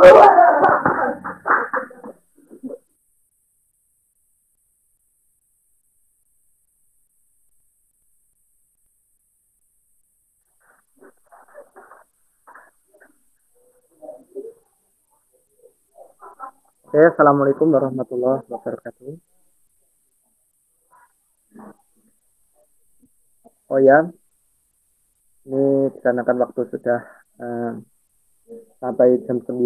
Oke, assalamualaikum warahmatullahi wabarakatuh. Oh ya, ini dikarenakan waktu sudah eh, sampai jam 9.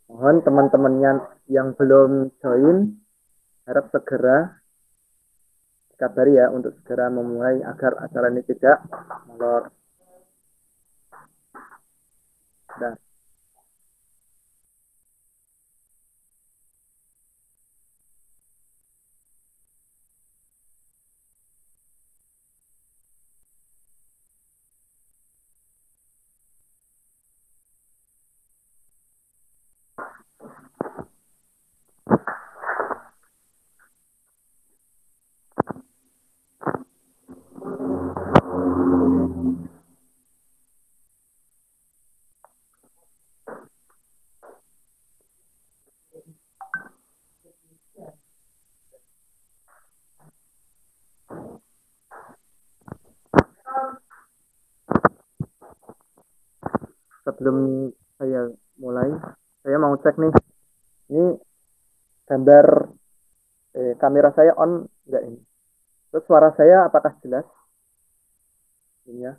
Mohon teman-temannya yang belum join harap segera dikabari ya untuk segera memulai agar acara ini tidak molor. Nah, sebelum saya mulai, saya mau cek nih, ini gambar kamera saya on enggak ini? Terus suara saya apakah jelas? Ini ya.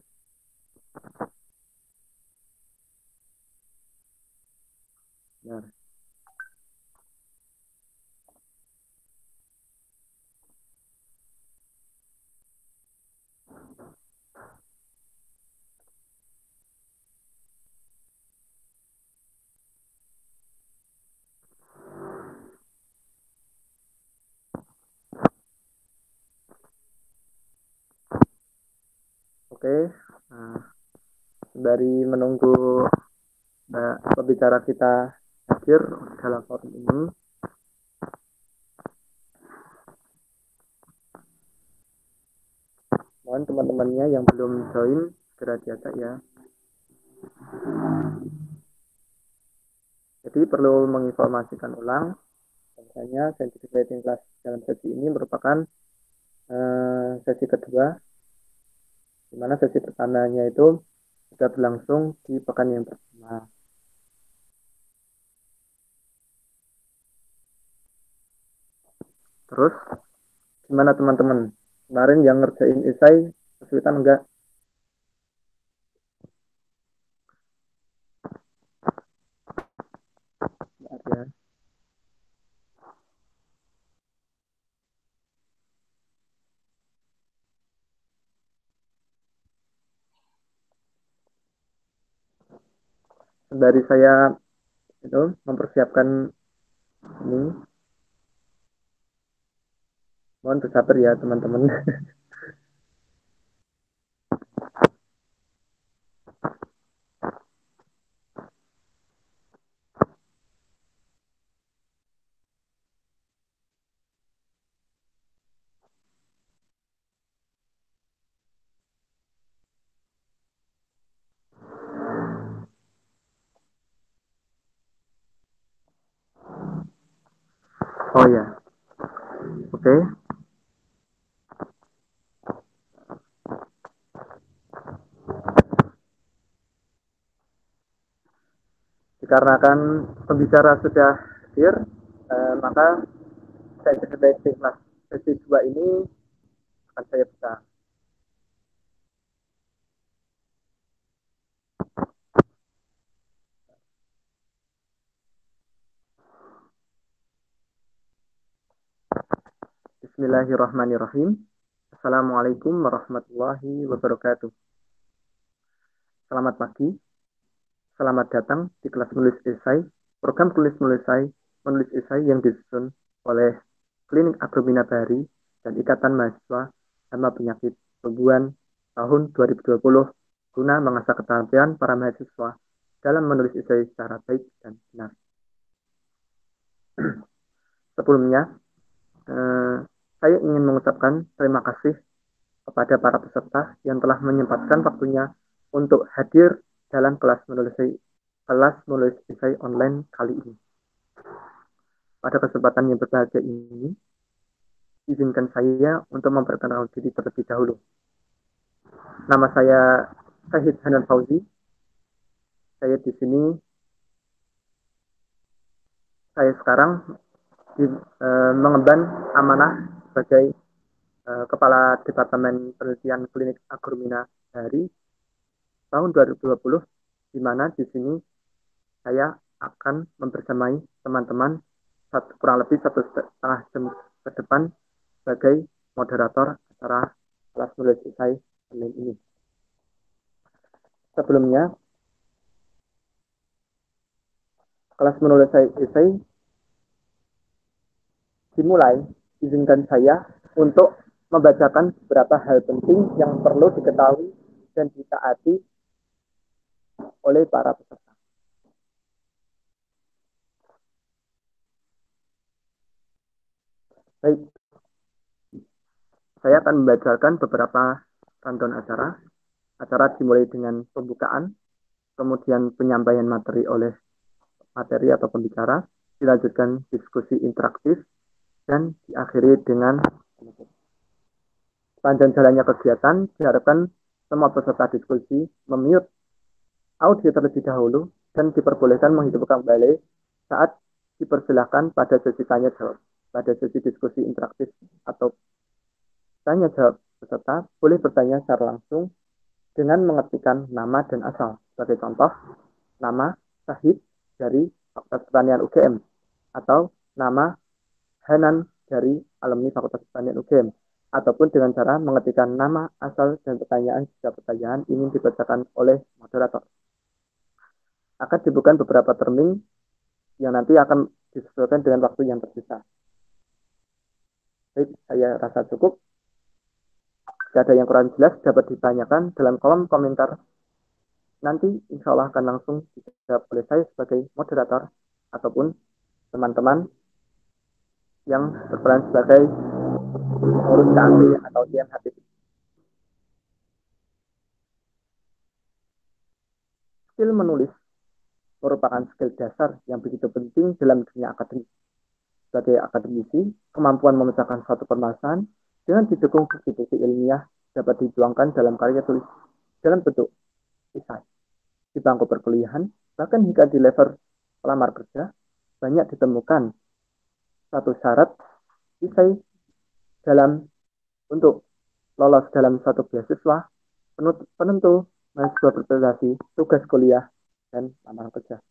Nah, oke. Nah, dari menunggu pembicara kita hadir dalam forum ini, mohon teman-temannya yang belum join segera diajak ya. Jadi perlu menginformasikan ulang, bahwasanya scientific writing class dalam sesi ini merupakan sesi kedua, di mana sesi pertamanya itu sudah berlangsung di pekan yang pertama. Terus gimana teman-teman? Kemarin yang ngerjain esai kesulitan enggak? Enggak ya. Dari saya itu mempersiapkan ini, mohon bersabar ya teman-teman. Oh ya, oke. Dikarenakan pembicara sudah hadir, maka saya writing class sesi 2 ini akan saya buka. Bismillahirrahmanirrahim. Assalamualaikum warahmatullahi wabarakatuh. Selamat pagi, selamat datang di kelas menulis esai, program menulis esai yang disusun oleh Klinik Agromina Bahari dan Ikatan Mahasiswa Hama Penyakit Tumbuhan tahun 2020 guna mengasah keterampilan para mahasiswa dalam menulis esai secara baik dan benar. Sebelumnya, saya ingin mengucapkan terima kasih kepada para peserta yang telah menyempatkan waktunya untuk hadir dalam kelas menulis kelas menulis esai online kali ini. Pada kesempatan yang berbahagia ini, izinkan saya untuk memperkenalkan diri terlebih dahulu. Nama saya Syahid Hanan Fauzi. Saya di sini, saya sekarang mengemban amanah sebagai Kepala Departemen Penelitian Klinik Agromina dari tahun 2020, di mana di sini saya akan membersamai teman-teman kurang lebih 1,5 jam ke depan sebagai moderator acara kelas menulis esai online ini. Sebelumnya, kelas menulis esai dimulai, izinkan saya untuk membacakan beberapa hal penting yang perlu diketahui dan ditaati oleh para peserta. Baik, saya akan membacakan beberapa rundown acara. Acara dimulai dengan pembukaan, kemudian penyampaian materi oleh materi atau pembicara, dilanjutkan diskusi interaktif, dan diakhiri dengan sepanjang jalannya kegiatan, diharapkan semua peserta diskusi memute audio terlebih dahulu dan diperbolehkan menghidupkan kembali saat dipersilahkan pada sesi tanya jawab. Pada sesi diskusi interaktif atau tanya jawab, peserta boleh bertanya secara langsung dengan mengetikkan nama dan asal. Sebagai contoh, nama Syahid dari Fakultas Pertanian UGM atau nama Hanan dari alumni Fakultas Pertanian UGM, ataupun dengan cara mengetikkan nama, asal, dan pertanyaan jika pertanyaan ingin dibacakan oleh moderator. Akan dibuka beberapa terming yang nanti akan disesuaikan dengan waktu yang tersisa. Baik, saya rasa cukup. Jika ada yang kurang jelas dapat ditanyakan dalam kolom komentar. Nanti insya Allah akan langsung dijawab oleh saya sebagai moderator ataupun teman-teman yang berperan sebagai pengurus KAP atau IMHT. Skill menulis merupakan skill dasar yang begitu penting dalam dunia akademik. Sebagai akademisi, kemampuan memecahkan suatu permasalahan dengan didukung bukti-bukti ilmiah dapat dituangkan dalam karya tulis dalam bentuk esai. Di bangku perkuliahan, bahkan hingga di level pelamar kerja, banyak ditemukan satu syarat esai dalam untuk lolos dalam satu beasiswa penentu mahasiswa berprestasi, tugas kuliah, dan lamaran kerja.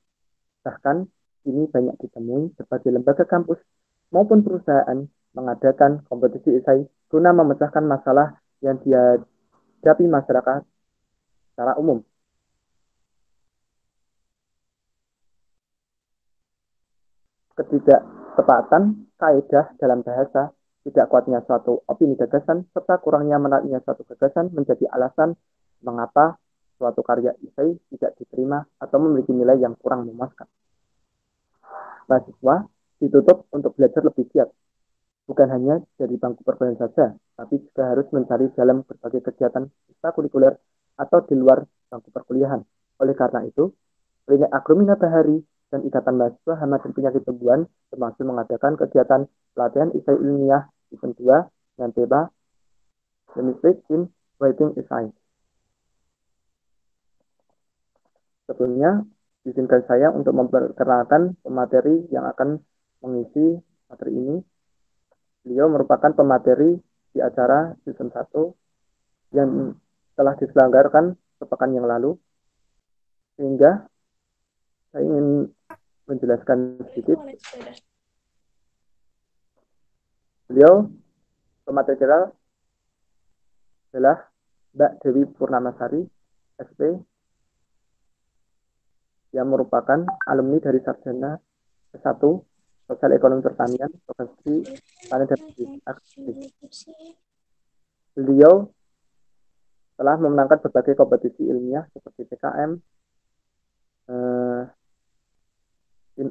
Bahkan ini banyak ditemui berbagai lembaga kampus maupun perusahaan mengadakan kompetisi esai guna memecahkan masalah yang dihadapi masyarakat secara umum. Ketidaktepatan kaidah dalam bahasa, tidak kuatnya suatu opini gagasan, serta kurangnya menariknya suatu gagasan menjadi alasan mengapa suatu karya esai tidak diterima atau memiliki nilai yang kurang memuaskan. Mahasiswa ditutup untuk belajar lebih giat, bukan hanya dari bangku perkuliahan saja, tapi juga harus mencari dalam berbagai kegiatan ekstrakurikuler atau di luar bangku perkuliahan. Oleh karena itu, Klinik Agromina Bahari dan Ikatan Mahasiswa Hama dan Penyakit Tumbuhan termasuk mengadakan kegiatan pelatihan esai ilmiah event 2 dengan tema Mistake in Writing Esai. Sebelumnya, izinkan saya untuk memperkenalkan pemateri yang akan mengisi materi ini. Beliau merupakan pemateri di acara season 1 yang telah diselenggarakan sepekan yang lalu, sehingga saya ingin menjelaskan sedikit. Beliau pemateri general adalah Mbak Dewi Purnamasari, SP, yang merupakan alumni dari sarjana S1 Sosial Ekonomi Pertanian, Profesi Panen dan Agri. Beliau telah memenangkan berbagai kompetisi ilmiah seperti PKM,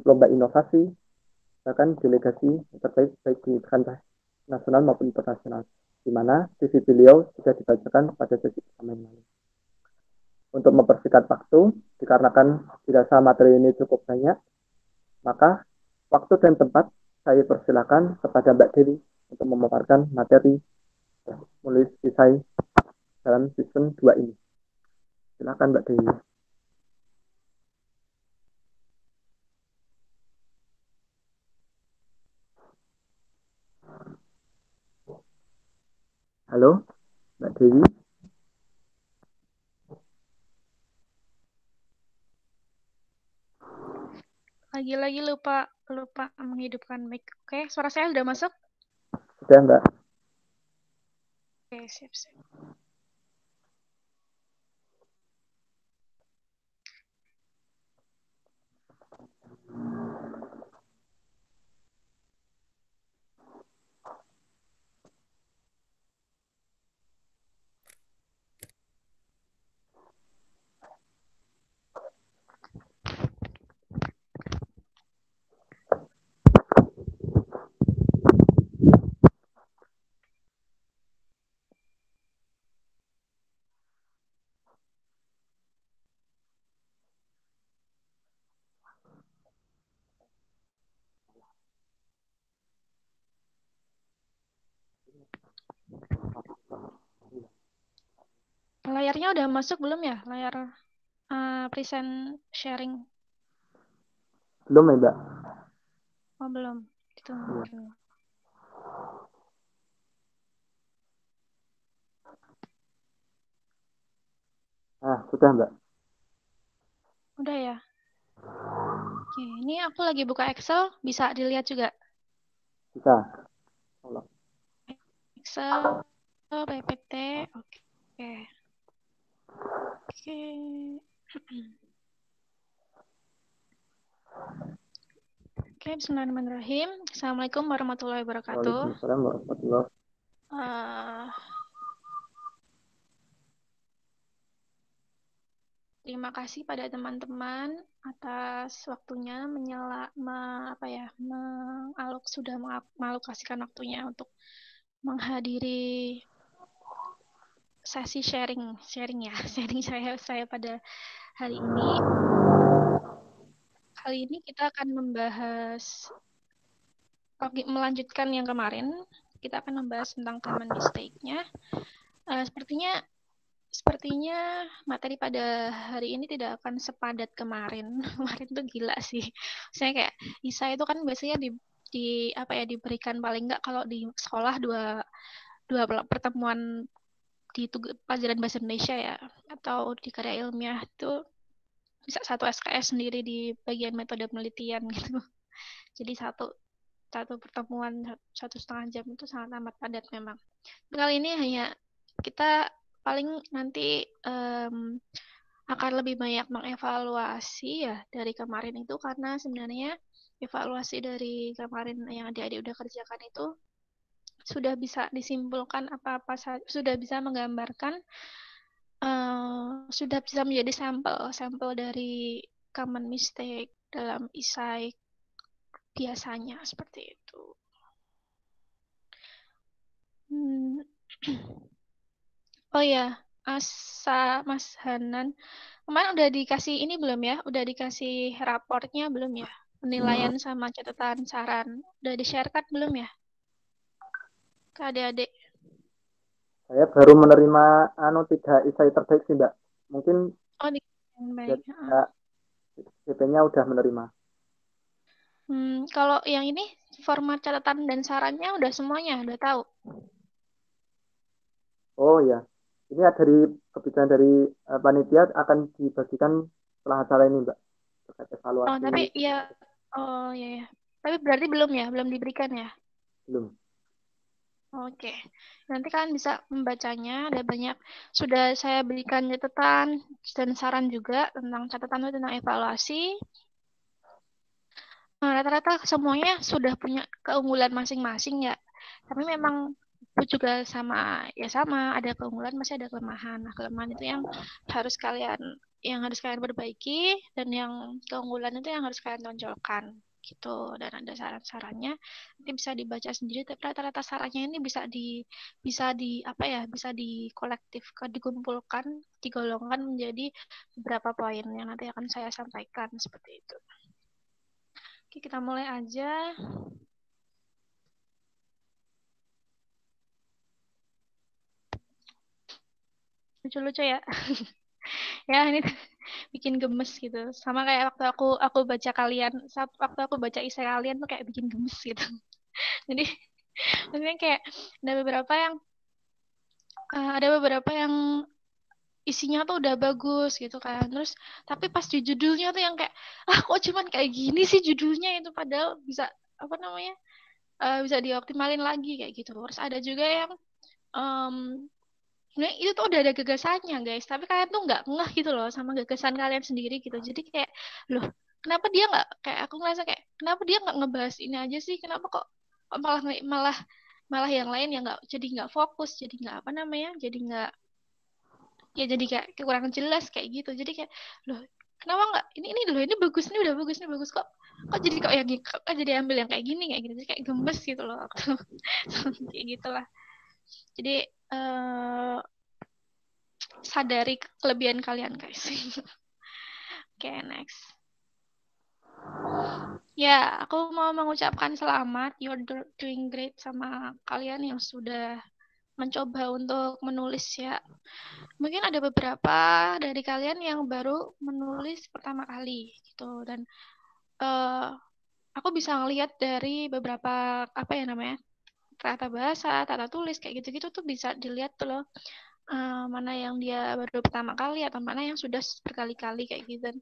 lomba inovasi, bahkan delegasi terbaik baik di kancah nasional maupun internasional, di mana CV beliau sudah dibacakan pada sesi pertama ini. Untuk mempersingkat waktu, Dikarenakan dirasa materi ini cukup banyak, maka waktu dan tempat saya persilakan kepada Mbak Dewi untuk memaparkan materi menulis esai dalam season 2 ini. Silakan Mbak Dewi. Halo, Mbak Dewi. Lagi-lagi lupa menghidupkan mic. Oke, suara saya udah masuk? Sudah, Mbak. Oke, sip. Layarnya udah masuk belum ya? Layar present sharing. Belum ya, Mbak? Oh, belum. Ditunggu dulu. Sudah, Mbak. Udah ya? Oke, ini aku lagi buka Excel, bisa dilihat juga. Bisa. Excel, PPT, oke. Oke. Oke, bismillahirrahmanirrahim. Assalamualaikum warahmatullahi wabarakatuh. Waalaikumsalam warahmatullahi Terima kasih pada teman-teman atas waktunya sudah mengalokasikan waktunya untuk menghadiri sesi sharing saya pada hari ini. Kali ini kita akan melanjutkan yang kemarin. Kita akan membahas tentang common mistake-nya. Sepertinya materi pada hari ini tidak akan sepadat kemarin. Kemarin tuh gila sih. Saya kayak ISA itu kan biasanya diberikan paling nggak kalau di sekolah dua pertemuan di pelajaran bahasa Indonesia ya, atau di karya ilmiah itu bisa satu SKS sendiri di bagian metode penelitian gitu. Jadi satu pertemuan 1,5 jam itu sangat amat padat memang. Kali ini hanya kita paling nanti akan lebih banyak mengevaluasi ya dari kemarin itu, karena sebenarnya evaluasi dari kemarin yang adik-adik udah kerjakan itu sudah bisa disimpulkan sudah bisa menggambarkan, sudah bisa menjadi sampel dari common mistake dalam esai biasanya seperti itu. Oh ya, Mas Hanan, kemarin udah dikasih ini belum ya? Udah dikasih raportnya belum ya? Penilaian sama catatan saran. Udah di-share-kan belum ya? Ke adik-adik. Saya baru menerima 3 esai terbaik sih, Mbak. Mungkin Oh, baik. CP-nya udah menerima. Kalau yang ini format catatan dan sarannya udah semuanya, udah tahu. Oh ya, ini dari kebijakan dari panitia akan dibagikan setelah acara ini, Mbak. Terkait evaluasi. Oh, tapi ya, oh ya. Tapi berarti belum ya, belum diberikan ya? Belum. Oke, nanti kalian bisa membacanya. Ada banyak, sudah saya berikan catatan dan saran juga tentang catatan itu tentang evaluasi. Rata-rata semuanya sudah punya keunggulan masing-masing ya. Tapi memang itu juga sama ada keunggulan, masih ada kelemahan. Nah, kelemahan itu yang harus kalian perbaiki, dan yang keunggulan itu yang harus kalian tonjolkan. gitu, dan ada saran-sarannya nanti bisa dibaca sendiri, tapi rata-rata sarannya ini bisa dikumpulkan, digolongkan menjadi beberapa poin yang nanti akan saya sampaikan seperti itu. Oke, kita mulai aja. Lucu-lucu ya. Ya, ini bikin gemes gitu. Sama kayak waktu aku baca waktu aku baca isai kalian tuh kayak bikin gemes gitu. Jadi maksudnya kayak ada beberapa yang isinya tuh udah bagus gitu kan. Terus tapi pas di judulnya tuh yang kayak kok cuman kayak gini sih judulnya, itu padahal bisa apa namanya? Bisa dioptimalin lagi kayak gitu. Terus ada juga yang sebenarnya itu tuh udah ada gagasannya guys, tapi kalian tuh nggak ngeh gitu loh sama gagasan kalian sendiri gitu. Jadi kayak loh, kenapa dia nggak, kayak aku ngerasa kayak kenapa dia nggak ngebahas ini aja sih, kenapa kok malah malah malah yang lain yang nggak, jadi nggak fokus, jadi nggak apa namanya, jadi nggak, ya jadi kayak kurang jelas kayak gitu. Jadi kayak loh, kenapa nggak ini loh, ini bagus, ini udah bagus, ini bagus, kok jadi kok yang kok jadi ambil yang kayak gini kayak gitu. Jadi kayak gemes gitu loh waktu kayak gitulah. Jadi sadari kelebihan kalian guys. Oke, next. Ya, aku mau mengucapkan selamat, you're doing great sama kalian yang sudah mencoba untuk menulis ya. Mungkin ada beberapa dari kalian yang baru menulis pertama kali gitu, dan aku bisa ngelihat dari beberapa apa ya namanya, tata bahasa, tata tulis kayak gitu-gitu tuh bisa dilihat tuh loh, mana yang dia baru pertama kali atau mana yang sudah berkali-kali kayak gitu.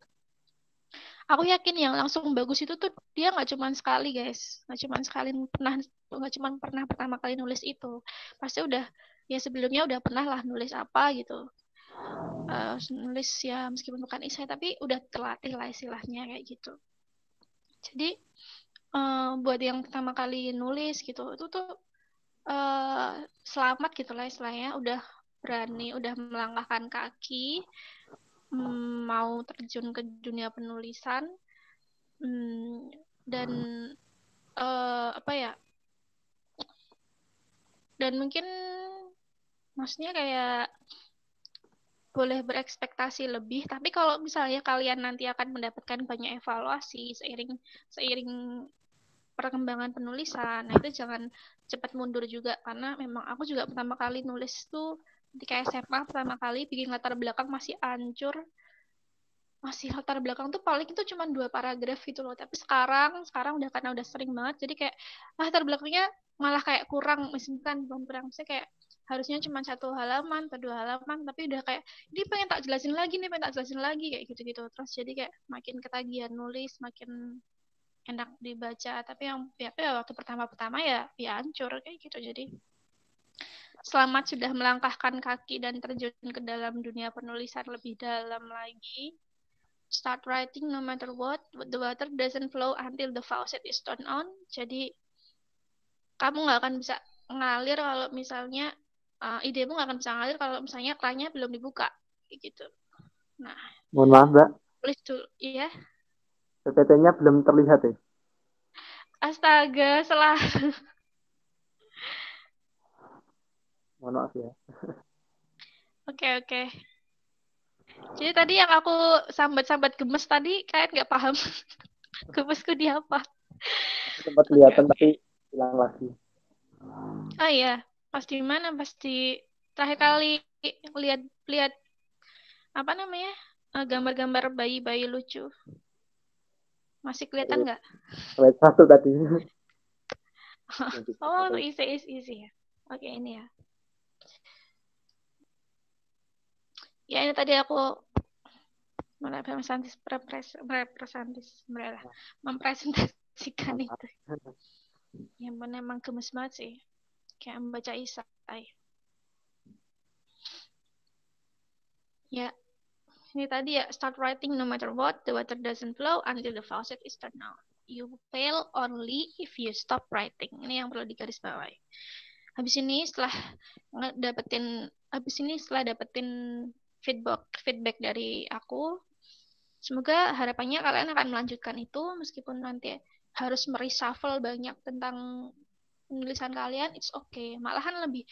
Aku yakin yang langsung bagus itu tuh dia nggak cuma sekali guys, nggak cuma pernah pertama kali nulis itu, pasti udah ya sebelumnya udah pernah lah nulis apa gitu, nulis ya meskipun bukan esai tapi udah terlatih lah istilahnya kayak gitu. Jadi buat yang pertama kali nulis gitu itu tuh selamat gitu lah istilahnya, udah berani, udah melangkahkan kaki, mau terjun ke dunia penulisan. Dan apa ya, dan mungkin maksudnya kayak boleh berekspektasi lebih, tapi kalau misalnya kalian nanti akan mendapatkan banyak evaluasi seiring perkembangan penulisan, nah itu jangan cepat mundur juga, karena memang aku juga pertama kali nulis tuh ketika SMA, pertama kali bikin latar belakang masih hancur, masih latar belakang tuh paling itu cuma 2 paragraf gitu loh. Tapi sekarang udah, karena udah sering banget, jadi kayak latar belakangnya malah kayak kurang, misalkan belum kurang, misalnya kayak harusnya cuma 1 halaman atau 2 halaman, tapi udah kayak ini pengen tak jelasin lagi nih, pengen tak jelasin lagi kayak gitu-gitu. Terus jadi kayak makin ketagihan nulis, makin enak dibaca, tapi yang ya waktu pertama-pertama ya hancur kayak gitu. Jadi selamat sudah melangkahkan kaki dan terjun ke dalam dunia penulisan lebih dalam lagi. Start writing no matter what, the water doesn't flow until the faucet is turned on. Jadi kamu nggak akan bisa ngalir kalau misalnya idemu nggak akan bisa ngalir kalau misalnya kerannya belum dibuka, gitu. Nah, mohon maaf Mbak, tulis dulu, iya. PPT-nya belum terlihat ya. Astaga, salah. Mohon maaf ya. Oke. Jadi tadi yang aku sambat-sambat gemes tadi, kalian nggak paham gemesku di apa? Sempat kelihatan tapi hilang lagi. Oh iya, pasti mana? Pasti terakhir kali lihat apa namanya, gambar-gambar bayi-bayi lucu. Masih kelihatan nggak? Slide 1 tadi. Oh, easy ya. Oke, ini ya. Ya, ini tadi aku mempresentasikan itu. Yang memang gemes banget sih. Kayak membaca isai. Ya, ini tadi ya, start writing no matter what, the water doesn't flow until the faucet is turned on. You fail only if you stop writing. Ini yang perlu digarisbawahi. Habis ini setelah dapetin feedback dari aku, semoga harapannya kalian akan melanjutkan itu, meskipun nanti harus mereshuffle banyak tentang penulisan kalian, it's okay. Malahan lebih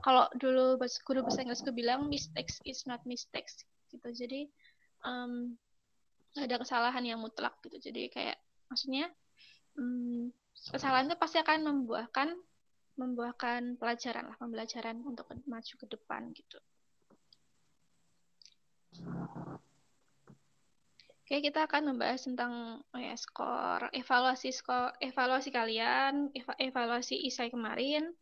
kalau dulu guru bahasa Inggrisku bilang mistakes is not mistakes gitu. Jadi ada kesalahan yang mutlak gitu. Jadi kayak maksudnya kesalahan itu pasti akan membuahkan pelajaran lah, pembelajaran untuk maju ke depan gitu. Oke, kita akan membahas tentang evaluasi kalian, evaluasi isai kemarin,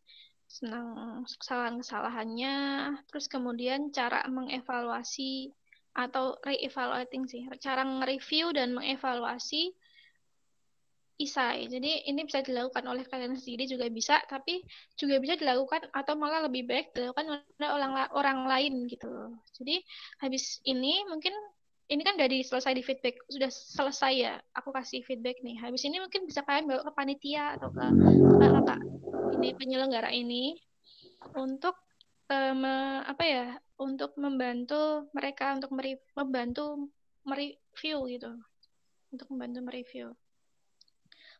tentang kesalahan-kesalahannya, terus kemudian cara mengevaluasi atau re-evaluating sih, cara nge-review dan mengevaluasi isai. Jadi ini bisa dilakukan oleh kalian sendiri juga bisa, tapi juga bisa dilakukan atau malah lebih baik dilakukan oleh orang lain gitu. Jadi habis ini mungkin ini kan udah selesai di feedback, sudah selesai ya. Aku kasih feedback nih. Habis ini mungkin bisa kalian bawa ke panitia atau ke kakak ini penyelenggara ini untuk untuk membantu mereka untuk membantu mereview gitu, untuk membantu mereview.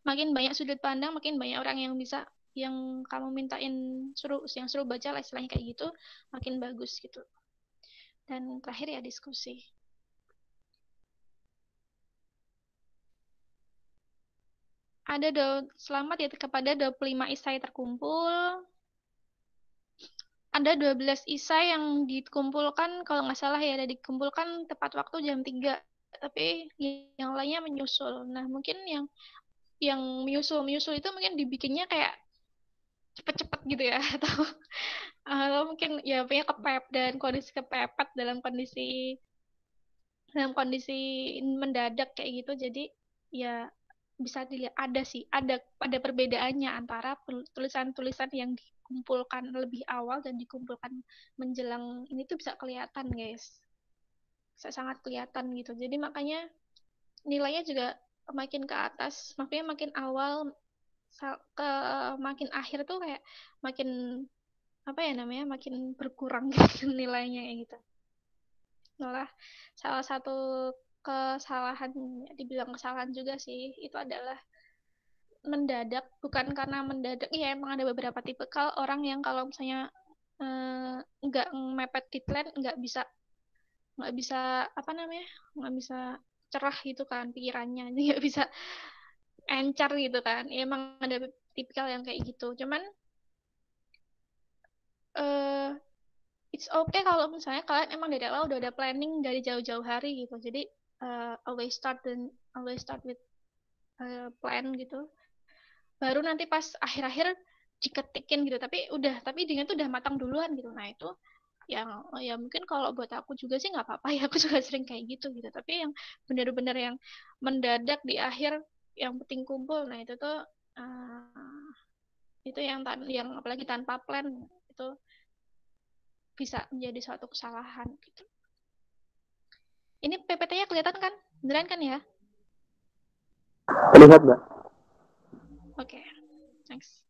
Makin banyak sudut pandang, makin banyak orang yang bisa yang kamu mintain yang suruh baca lah istilahnya kayak gitu, makin bagus gitu. Dan terakhir ya diskusi. Selamat ya kepada 25 isai terkumpul. Ada 12 isai yang dikumpulkan, kalau nggak salah ya, ada dikumpulkan tepat waktu jam 3. Tapi yang lainnya menyusul. Nah, mungkin yang menyusul itu mungkin dibikinnya kayak cepet-cepet gitu ya atau mungkin ya punya kepepet dalam kondisi mendadak kayak gitu. Jadi ya bisa dilihat ada perbedaannya antara tulisan-tulisan yang dikumpulkan lebih awal dan dikumpulkan menjelang ini tuh bisa kelihatan guys, bisa sangat kelihatan gitu. Jadi makanya nilainya juga makin ke atas, makanya makin awal ke makin akhir tuh kayak makin makin berkurang gitu nilainya kayak gitu. Malah salah satu kesalahan, dibilang kesalahan juga sih, itu adalah mendadak. Bukan karena mendadak, ya emang ada beberapa tipikal orang yang kalau misalnya nggak mepet deadline nggak bisa nggak bisa cerah gitu kan pikirannya, nggak bisa encer gitu kan. Ya, emang ada tipikal yang kayak gitu. Cuman uh, it's okay kalau misalnya kalian emang dari awal udah ada planning dari jauh-jauh hari gitu. Jadi always start with plan gitu. Baru nanti pas akhir-akhir diketikin gitu. Tapi dengan tuh udah matang duluan gitu. Nah itu yang ya mungkin kalau buat aku juga sih nggak apa-apa ya. Aku juga sering kayak gitu gitu. Tapi yang benar-benar yang mendadak di akhir yang penting kumpul. Nah itu tuh itu yang apalagi tanpa plan itu bisa menjadi suatu kesalahan gitu. Ini PPT-nya kelihatan kan? Beneran kan ya? Terlihat, Mbak. Oke, next.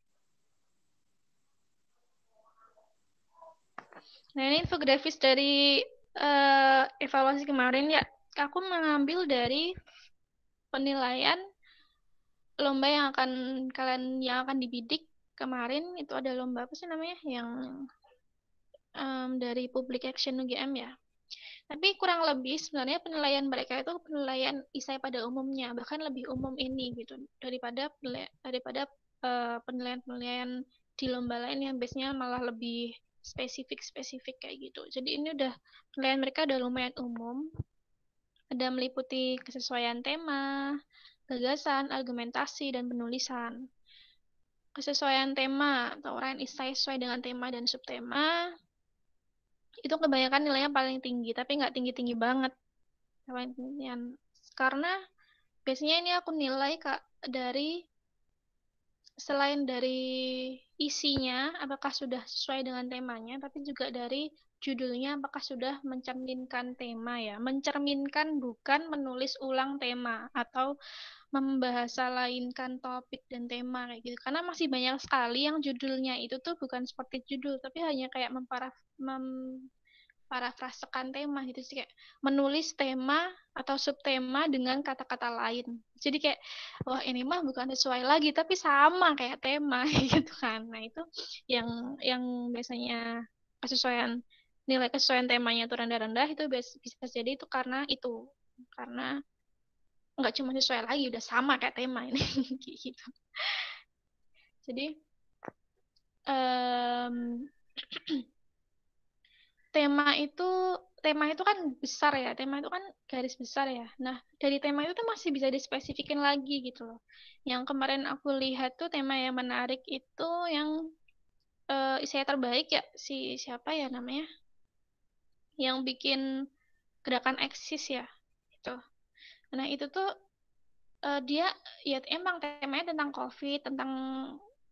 Nah, ini infografis dari evaluasi kemarin ya. Aku mengambil dari penilaian lomba yang akan dibidik kemarin. Itu ada lomba apa sih namanya? Yang dari Public Action UGM ya. Tapi kurang lebih sebenarnya penilaian mereka itu penilaian isai pada umumnya, bahkan lebih umum ini gitu daripada penilaian-penilaian di lomba lain yang biasanya malah lebih spesifik kayak gitu. Jadi ini penilaian mereka udah lumayan umum. Ada meliputi kesesuaian tema, gagasan, argumentasi, dan penulisan. Kesesuaian tema atau uraian isai sesuai dengan tema dan subtema itu kebanyakan nilainya paling tinggi, tapi nggak tinggi-tinggi banget. Karena biasanya ini aku nilai selain dari isinya, apakah sudah sesuai dengan temanya, tapi juga dari judulnya, apakah sudah mencerminkan tema ya. Mencerminkan bukan menulis ulang tema atau membahasa lainkan topik dan tema kayak gitu. Karena masih banyak sekali yang judulnya itu tuh bukan seperti judul, tapi hanya kayak parafrasekan tema gitu sih, kayak menulis tema atau subtema dengan kata-kata lain. Jadi kayak wah ini mah bukan sesuai lagi tapi sama kayak tema gitu kan. Nah, itu yang biasanya kesesuaian nilai kesesuaian temanya itu rendah-rendah itu bisa jadi itu karena nggak cuma sesuai lagi udah sama kayak tema ini gitu. Jadi um, tema itu tema itu kan besar ya, tema itu kan garis besar ya. Nah, dari tema itu tuh masih bisa dispesifikin lagi gitu loh. Yang kemarin aku lihat tuh tema yang menarik itu yang saya terbaik ya, siapa ya namanya, yang bikin gerakan eksis ya itu. Nah, itu tuh dia ya emang temanya tentang COVID, tentang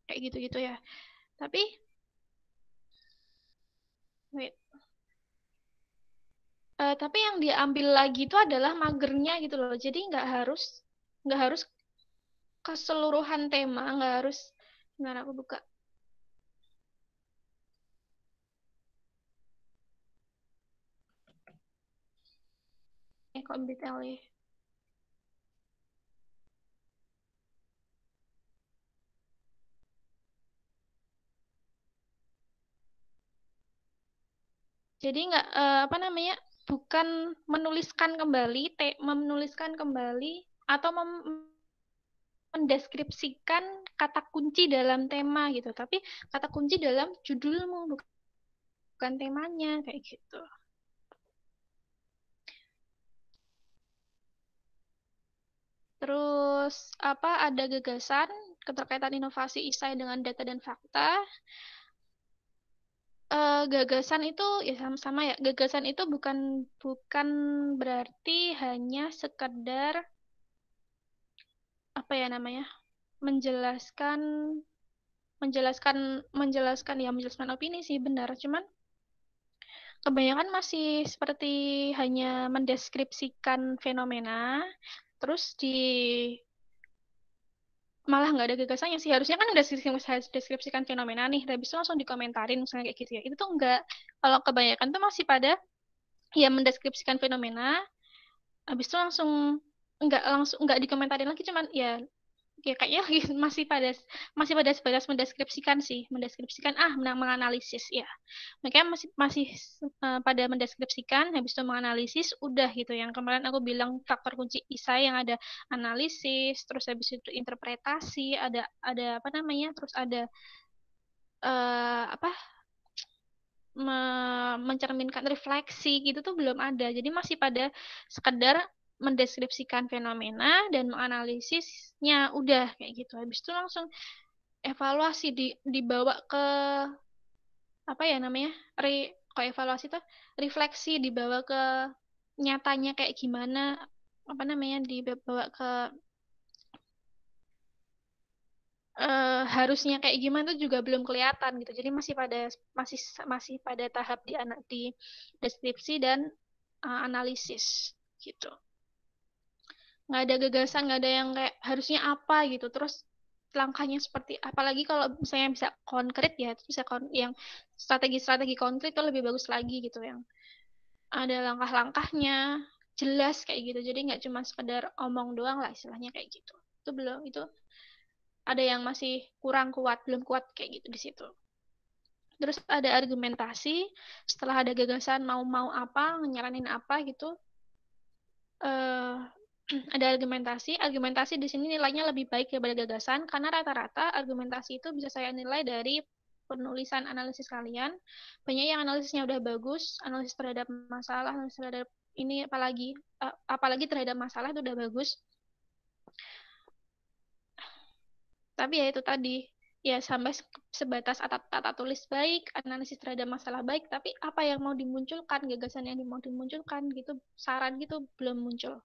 kayak gitu-gitu ya. Tapi wait, tapi yang diambil lagi itu adalah magernya gitu loh. Jadi nggak harus keseluruhan tema, nggak harus. Bentar aku buka. Kok detailnya. Jadi nggak apa namanya, bukan menuliskan kembali atau mendeskripsikan kata kunci dalam tema gitu, tapi kata kunci dalam judulmu bukan temanya kayak gitu. Terus apa ada gagasan keterkaitan inovasi isai dengan data dan fakta. Gagasan itu ya sama-sama ya. Gagasan itu bukan bukan berarti hanya sekedar apa ya namanya? menjelaskan menjelaskan opini sih benar. Cuman kebanyakan masih seperti hanya mendeskripsikan fenomena terus malah nggak ada gagasannya sih. Harusnya kan udah deskripsikan fenomena nih, habis itu langsung dikomentarin misalnya kayak gitu ya. Itu tuh enggak. Kalau kebanyakan tuh masih pada ya mendeskripsikan fenomena, habis itu langsung nggak dikomentarin lagi, cuman ya kayaknya masih pada sebatas mendeskripsikan sih, menganalisis ya. Mereka masih masih pada mendeskripsikan, habis itu menganalisis, udah gitu. Yang kemarin aku bilang faktor kunci ISA yang ada analisis, terus habis itu interpretasi, ada apa namanya, terus ada apa mencerminkan refleksi gitu tuh belum ada. Jadi masih pada sekedar mendeskripsikan fenomena dan menganalisisnya udah kayak gitu. Habis itu langsung evaluasi dibawa ke apa ya namanya? Kok evaluasi tuh refleksi dibawa ke nyatanya kayak gimana, apa namanya, dibawa ke harusnya kayak gimana tuh juga belum kelihatan gitu. Jadi masih masih pada tahap di deskripsi dan analisis gitu. Nggak ada gagasan, nggak ada yang kayak harusnya apa gitu. Terus langkahnya seperti apalagi kalau misalnya bisa konkret ya, itu bisa yang strategi-strategi konkret itu lebih bagus lagi gitu, yang ada langkah-langkahnya jelas kayak gitu. Jadi nggak cuma sekedar omong doang lah istilahnya kayak gitu. Itu ada yang masih kurang kuat, belum kuat kayak gitu di situ. Terus ada argumentasi, setelah ada gagasan mau apa, nyaranin apa gitu. eh ada argumentasi. Argumentasi di sini nilainya lebih baik daripada gagasan karena rata-rata argumentasi itu bisa saya nilai dari penulisan analisis kalian. Banyak yang analisisnya udah bagus, analisis terhadap masalah, analisis terhadap ini apalagi terhadap masalah itu udah bagus. Tapi ya itu tadi, ya sampai sebatas tata tulis baik, analisis terhadap masalah baik, tapi apa yang mau dimunculkan, gagasan yang mau dimunculkan gitu, saran gitu belum muncul.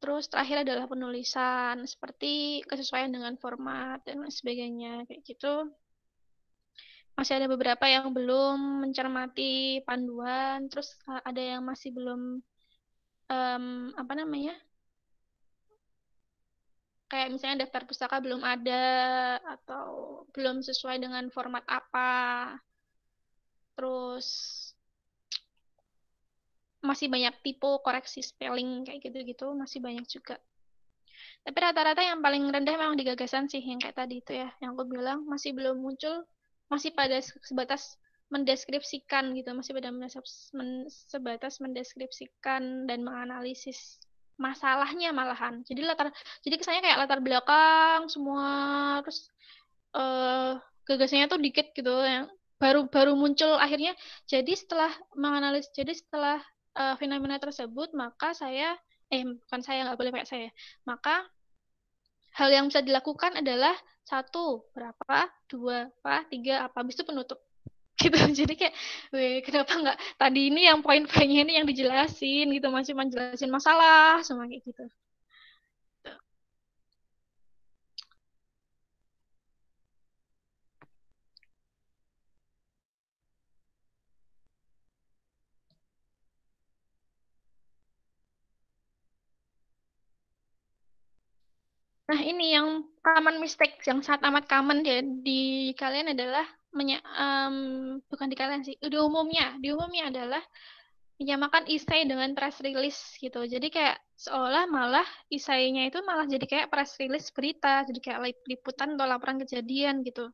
Terus terakhir adalah penulisan, seperti kesesuaian dengan format dan lain sebagainya kayak gitu. Masih ada beberapa yang belum mencermati panduan, terus ada yang masih belum apa namanya, kayak misalnya daftar pustaka belum ada atau belum sesuai dengan format apa. Terus masih banyak tipe koreksi spelling kayak gitu-gitu masih banyak juga. Tapi rata-rata yang paling rendah memang di gagasan sih yang kayak tadi itu ya, yang aku bilang masih belum muncul, masih pada sebatas mendeskripsikan gitu, masih pada sebatas mendeskripsikan dan menganalisis masalahnya malahan. Jadi kesannya kayak latar belakang semua, terus gagasannya tuh dikit gitu yang baru baru muncul akhirnya. Jadi setelah fenomena tersebut maka saya bukan saya, nggak boleh kayak saya, maka hal yang bisa dilakukan adalah satu berapa, dua apa, tiga apa, habis itu penutup gitu. Jadi kayak, weh, kenapa nggak tadi ini yang poin-poinnya ini yang dijelasin gitu, masih menjelasin masalah semua kayak gitu. Nah, ini yang common mistake yang sangat amat common ya di kalian adalah bukan di kalian sih, di umumnya adalah menyamakan isai dengan press release gitu. Jadi kayak seolah malah isainya itu malah jadi kayak press release berita, jadi kayak liputan atau laporan kejadian gitu.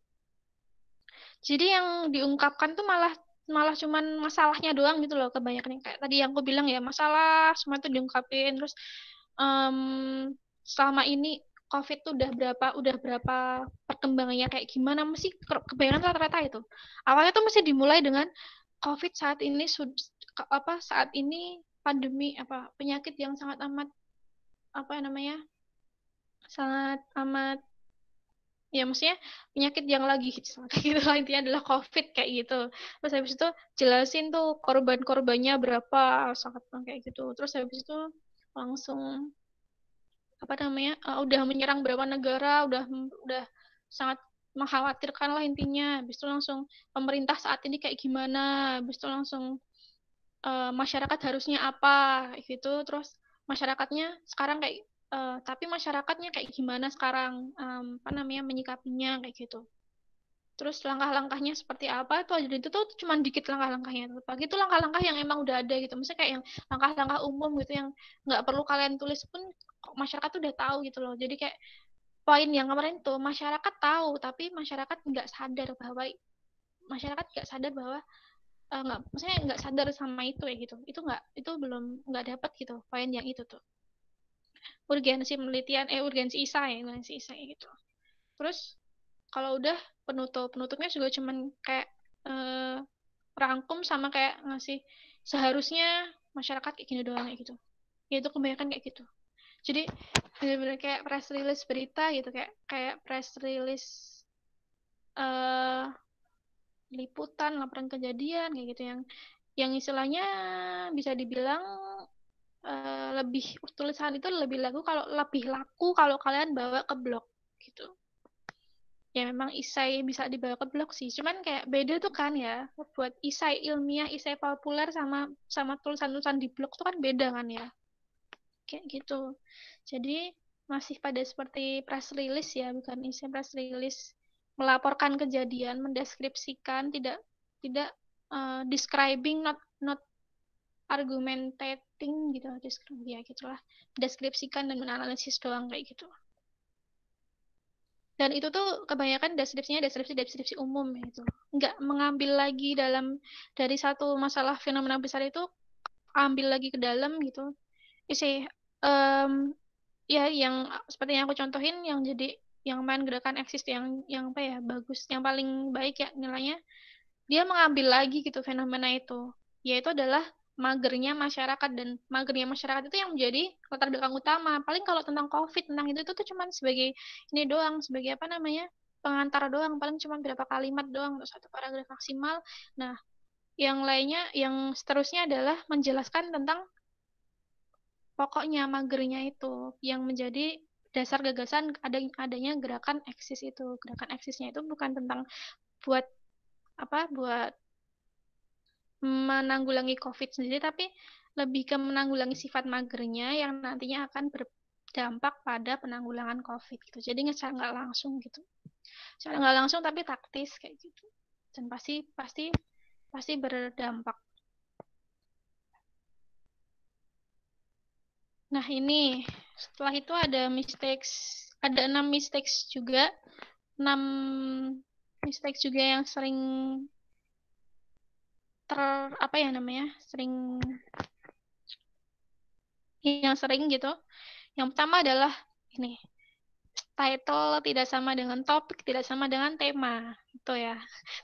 Jadi yang diungkapkan tuh malah malah cuman masalahnya doang gitu loh, kebanyakan yang kayak tadi yang aku bilang ya, masalah semua tuh diungkapin. Terus em, selama ini COVID tuh udah berapa perkembangannya kayak gimana, mesti kebanyakan rata-rata itu. Awalnya tuh mesti dimulai dengan COVID saat ini saat ini pandemi apa penyakit yang sangat amat apa namanya sangat amat, ya maksudnya penyakit yang lagi hits kayak gitu lah, intinya adalah COVID kayak gitu. Terus habis itu jelasin tuh korban-korbannya berapa, sangat kayak gitu. Terus habis itu langsung apa namanya udah menyerang berapa negara, udah sangat mengkhawatirkan lah intinya. Habis itu langsung pemerintah saat ini kayak gimana, habis itu langsung masyarakat harusnya apa gitu. Terus masyarakatnya sekarang kayak tapi masyarakatnya kayak gimana sekarang, apa namanya menyikapinya kayak gitu. Terus langkah-langkahnya seperti apa itu aja, itu tuh cuma dikit langkah-langkahnya. Pagi itu langkah-langkah yang emang udah ada gitu. Misalnya kayak yang langkah-langkah umum gitu yang nggak perlu kalian tulis pun masyarakat tuh udah tahu gitu loh. Jadi kayak poin yang kemarin tuh masyarakat tahu tapi masyarakat nggak sadar bahwa nggak, maksudnya nggak sadar sama itu ya gitu. Itu belum nggak dapat gitu poin yang itu tuh. Urgensi isai gitu. Terus kalau udah penutupnya juga cuman kayak eh, rangkum sama kayak ngasih seharusnya masyarakat kayak gini doang kayak gitu. Ya itu kebanyakan kayak gitu. Jadi benar-benar kayak press release berita gitu, kayak kayak press release eh liputan, laporan kejadian kayak gitu yang istilahnya bisa dibilang lebih tulisan itu lebih laku kalau kalian bawa ke blog gitu. Ya memang isai bisa dibawa ke blog sih, cuman kayak beda tuh kan ya, buat isai ilmiah, isai populer sama sama tulisan-tulisan di blog tuh kan beda kan ya, kayak gitu. Jadi masih pada seperti press release ya, bukan isai press release melaporkan kejadian, mendeskripsikan, tidak tidak describing, not not argumentating gitu, ya gitulah, deskripsikan dan menganalisis doang kayak gitu. Dan itu tuh kebanyakan deskripsi umum gitu, nggak mengambil lagi dari satu masalah fenomena besar itu, ambil lagi ke dalam gitu. Isi um, ya yang seperti yang aku contohin, yang main gerakan eksis yang apa ya bagus, yang paling baik ya nilainya, dia mengambil lagi gitu fenomena itu, yaitu adalah magernya masyarakat itu yang menjadi latar belakang utama. Paling kalau tentang COVID, tentang itu tuh cuman sebagai ini doang, sebagai apa namanya pengantar doang, paling cuma berapa kalimat doang atau satu paragraf maksimal. Nah, yang lainnya, yang seterusnya adalah menjelaskan tentang pokoknya magernya itu yang menjadi dasar gagasan adanya gerakan eksis itu. Gerakan eksisnya itu bukan tentang buat buat menanggulangi COVID sendiri, tapi lebih ke menanggulangi sifat magernya yang nantinya akan berdampak pada penanggulangan COVID gitu. Jadi secara nggak langsung gitu. Secara nggak langsung tapi taktis kayak gitu. Dan pasti pasti pasti berdampak. Nah, ini setelah itu ada mistakes, ada 6 mistakes juga. 6 mistakes juga yang sering apa ya namanya? Sering gitu. Yang pertama adalah ini, title tidak sama dengan topik, tidak sama dengan tema. Itu ya.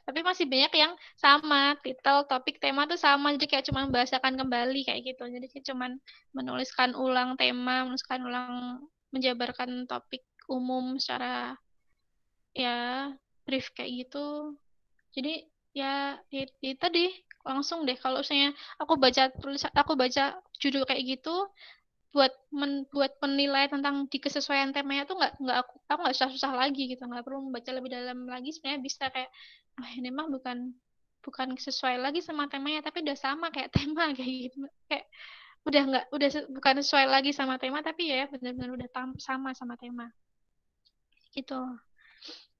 Tapi masih banyak yang sama, title, topik, tema tuh sama. Jadi kayak cuma membahasakan kembali kayak gitu. Jadi kayak cuma menuliskan ulang tema, menuliskan ulang, menjabarkan topik umum secara ya brief kayak gitu. Jadi ya tadi langsung deh kalau misalnya aku baca judul kayak gitu, buat penilaian tentang di kesesuaian temanya tuh aku nggak susah-susah lagi gitu, nggak perlu membaca lebih dalam lagi, sebenarnya bisa kayak ini mah bukan bukan sesuai lagi sama temanya tapi udah sama kayak tema kayak gitu, kayak bukan sesuai lagi sama tema tapi ya benar-benar udah sama sama tema gitu.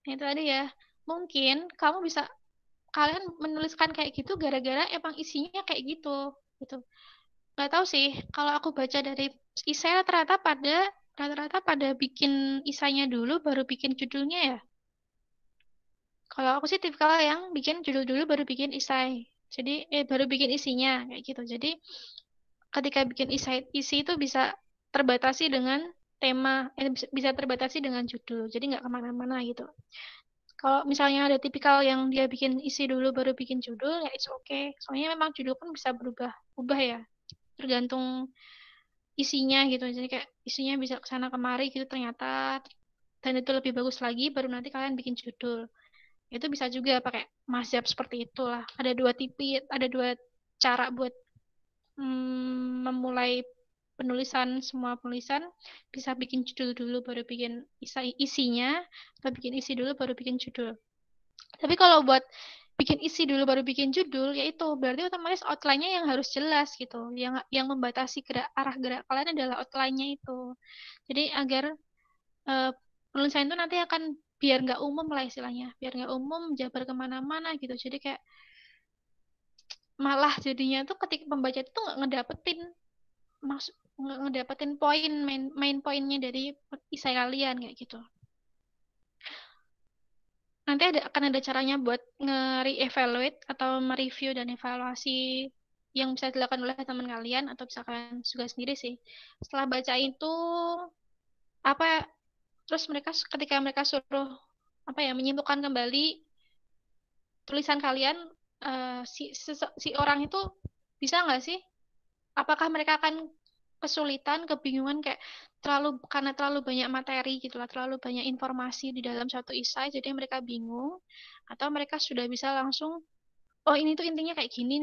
Nah, itu tadi ya, mungkin kalian menuliskan kayak gitu gara-gara emang isinya kayak gitu. Nggak tahu sih, kalau aku baca dari isai rata-rata pada bikin isainya dulu baru bikin judulnya ya. Kalau aku sih tipikal yang bikin judul dulu baru bikin isai. Jadi baru bikin isinya kayak gitu. Jadi ketika bikin isi itu bisa terbatasi dengan tema, bisa terbatasi dengan judul. Jadi nggak kemana-mana gitu. Kalau misalnya ada tipikal yang dia bikin isi dulu baru bikin judul, ya it's okay. Soalnya memang judul pun bisa ubah ya, tergantung isinya gitu. Jadi kayak isinya bisa kesana kemari gitu ternyata, dan itu lebih bagus lagi, baru nanti kalian bikin judul. Itu bisa juga pakai mazhab seperti itulah. Ada dua cara buat memulai semua penulisan, bisa bikin judul dulu baru bikin isinya, atau bikin isi dulu baru bikin judul. Tapi kalau buat bikin isi dulu baru bikin judul, yaitu berarti otomatis outline-nya yang harus jelas gitu. Yang membatasi arah gerak kalian adalah outline-nya itu. Jadi agar uh, penulisan itu nanti akan biar nggak umum lah istilahnya, biar nggak umum jabar kemana-mana gitu. Jadi kayak malah jadinya tuh ketika pembaca itu nggak ngedapetin maksud nggak ngedapetin main poinnya dari isai kalian kayak gitu. Nanti akan ada caranya buat nge-re-evaluate atau mereview dan evaluasi yang bisa dilakukan oleh teman kalian atau bisa kalian juga sendiri sih. Setelah baca itu apa terus ketika mereka suruh apa ya menyimpulkan kembali tulisan kalian, si orang itu bisa nggak sih? Apakah mereka akan kesulitan, kebingungan kayak karena terlalu banyak materi gitu lah, terlalu banyak informasi di dalam satu esai, jadi mereka bingung, atau mereka sudah bisa langsung, oh ini tuh intinya kayak gini,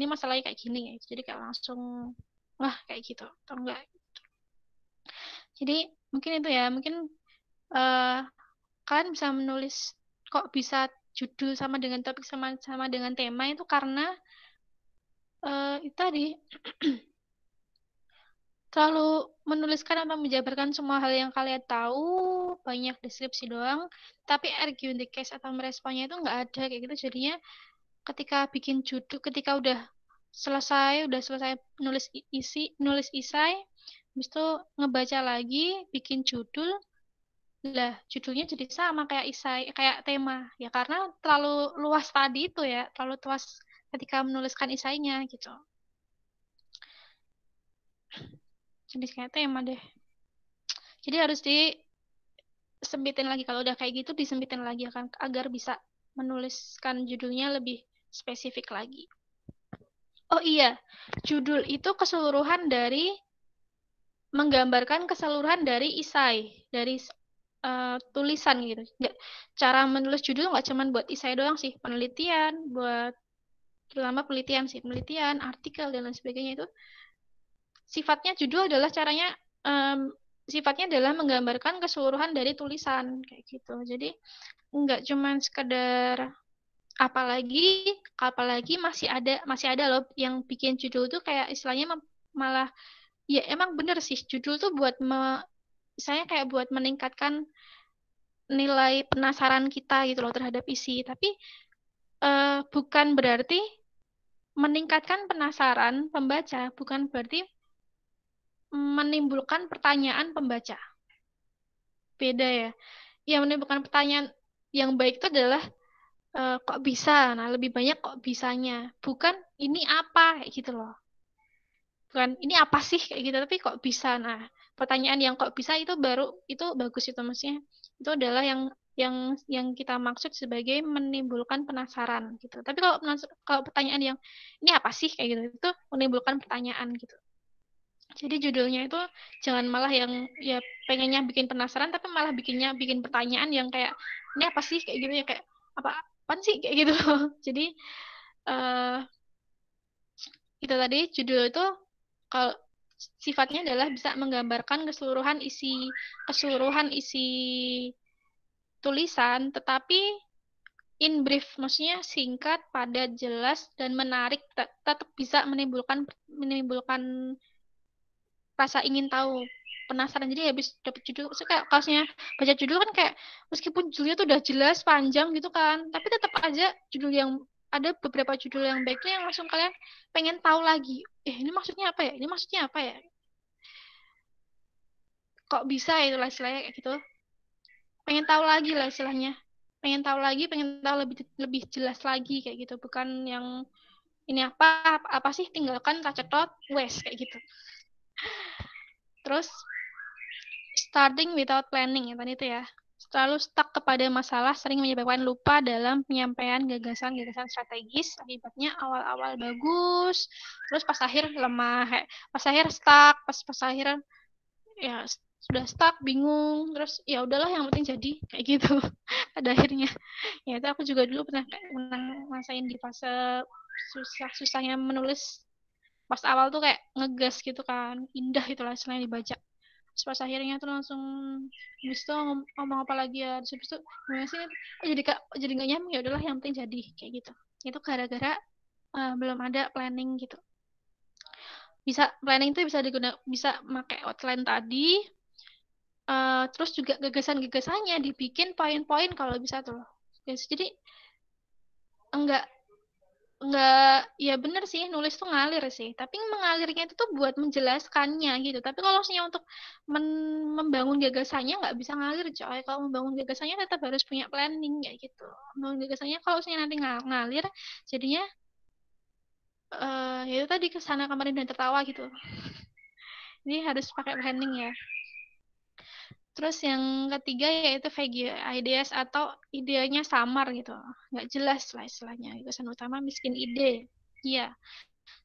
masalahnya kayak gini, ya. Jadi kayak langsung, wah kayak gitu, atau enggak. Jadi mungkin itu ya, mungkin uh, kalian bisa menulis kok bisa judul sama dengan topik sama dengan tema itu karena itu tadi terlalu menuliskan atau menjabarkan semua hal yang kalian tahu, banyak deskripsi doang, tapi argue the case atau meresponnya itu nggak ada kayak gitu. Jadinya ketika bikin judul, ketika udah selesai nulis isai, habis itu ngebaca lagi, bikin judul, lah judulnya jadi sama kayak isai, kayak tema. Ya karena terlalu luas tadi itu ya, terlalu luas ketika menuliskan isainya gitu. Jadi kayak tema deh. Jadi harus disempitin lagi, kalau udah kayak gitu disempitin lagi agar bisa menuliskan judulnya lebih spesifik lagi. Oh iya, judul itu menggambarkan keseluruhan dari isai, dari tulisan gitu. Cara menulis judul nggak cuma buat isai doang sih, terutama penelitian sih, penelitian, artikel dan lain sebagainya itu um, sifatnya adalah menggambarkan keseluruhan dari tulisan kayak gitu. Jadi nggak cuma sekedar, apalagi masih ada loh yang bikin judul tuh kayak istilahnya malah ya emang bener sih judul tuh saya kayak buat meningkatkan nilai penasaran kita gitu loh terhadap isi, tapi bukan berarti meningkatkan penasaran pembaca, bukan berarti menimbulkan pertanyaan pembaca. Beda ya. Yang menimbulkan pertanyaan yang baik itu adalah kok bisa. Nah, lebih banyak kok bisanya. Bukan ini apa kayak gitu loh. Bukan ini apa sih kayak gitu, tapi kok bisa. Nah, pertanyaan yang kok bisa itu baru itu bagus itu maksudnya. Itu adalah yang kita maksud sebagai menimbulkan penasaran gitu. Tapi kalau pertanyaan yang ini apa sih kayak gitu itu menimbulkan pertanyaan gitu. Jadi judulnya itu jangan malah yang ya pengennya bikin penasaran tapi malah bikin pertanyaan yang kayak ini apa sih kayak gitu ya kayak apaan sih kayak gitu. Jadi eh itu tadi judul itu kalau sifatnya adalah bisa menggambarkan keseluruhan isi tulisan tetapi in brief maksudnya singkat, padat, jelas dan menarik tetap bisa menimbulkan rasa ingin tahu penasaran jadi habis dapet judul suka kaosnya baca judul kan kayak meskipun judulnya tuh udah jelas panjang gitu kan tapi tetap aja judul yang ada beberapa judul yang baik tuh yang langsung kalian pengen tahu lagi ini maksudnya apa ya ini maksudnya apa ya kok bisa ya itulah istilahnya kayak gitu pengen tahu lagi lah istilahnya pengen tahu lagi pengen tahu lebih lebih jelas lagi kayak gitu bukan yang ini apa sih tinggalkan tak cetot wes kayak gitu terus starting without planning ya tadi itu ya. Terlalu stuck kepada masalah sering menyebabkan lupa dalam penyampaian gagasan-gagasan strategis. Akibatnya awal-awal bagus, terus pas akhir lemah, pas akhir stuck, pas akhir ya sudah stuck, bingung, terus ya udahlah yang penting jadi kayak gitu. Pada akhirnya, ya itu aku juga dulu pernah ngerasain di fase susah-susahnya menulis. Pas awal tuh kayak ngegas gitu kan, indah itulah selain dibaca pas akhirnya tuh langsung habis itu ngomong apa lagi ya habis itu gimana sih jadi nggak nyambung ya udahlah yang penting jadi kayak gitu itu gara-gara belum ada planning gitu bisa planning tuh bisa digunakan bisa pakai outline tadi terus juga gagasan-gagasannya dibikin poin-poin kalau bisa tuh jadi enggak ya bener sih nulis tuh ngalir sih tapi mengalirnya itu tuh buat menjelaskannya gitu tapi kalau misalnya untuk membangun gagasannya nggak bisa ngalir coy kalau membangun gagasannya tetap harus punya planning kayak gitu membangun gagasannya kalau misalnya nanti ngalir jadinya ya itu tadi kesana kemarin dan tertawa gitu jadi harus pakai planning ya terus yang ketiga yaitu vague ideas atau idenya samar gitu nggak jelas lah istilahnya gagasan utama miskin ide iya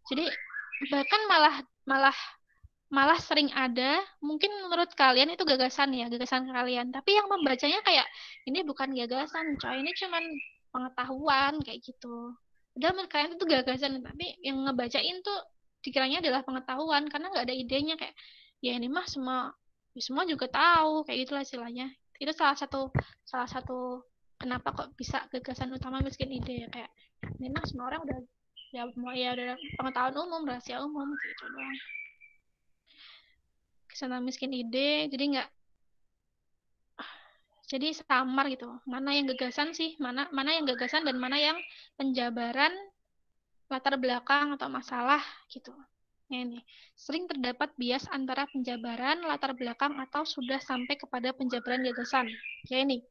jadi bahkan malah malah malah sering ada mungkin menurut kalian itu gagasan kalian tapi yang membacanya kayak ini bukan gagasan coy ini cuman pengetahuan kayak gitu udah menurut kalian itu gagasan tapi yang ngebacain tuh dikiranya adalah pengetahuan karena nggak ada idenya kayak ya ini mah semua juga tahu kayak gitulah istilahnya itu salah satu kenapa kok bisa gagasan utama miskin ide ya kayak ini mah semua orang udah ya udah pengetahuan umum rahasia umum gitu doang kesana miskin ide jadi samar gitu mana yang gagasan sih mana yang gagasan dan mana yang penjabaran latar belakang atau masalah gitu ya ini sering terdapat bias antara penjabaran latar belakang atau sudah sampai kepada penjabaran gagasan ya ini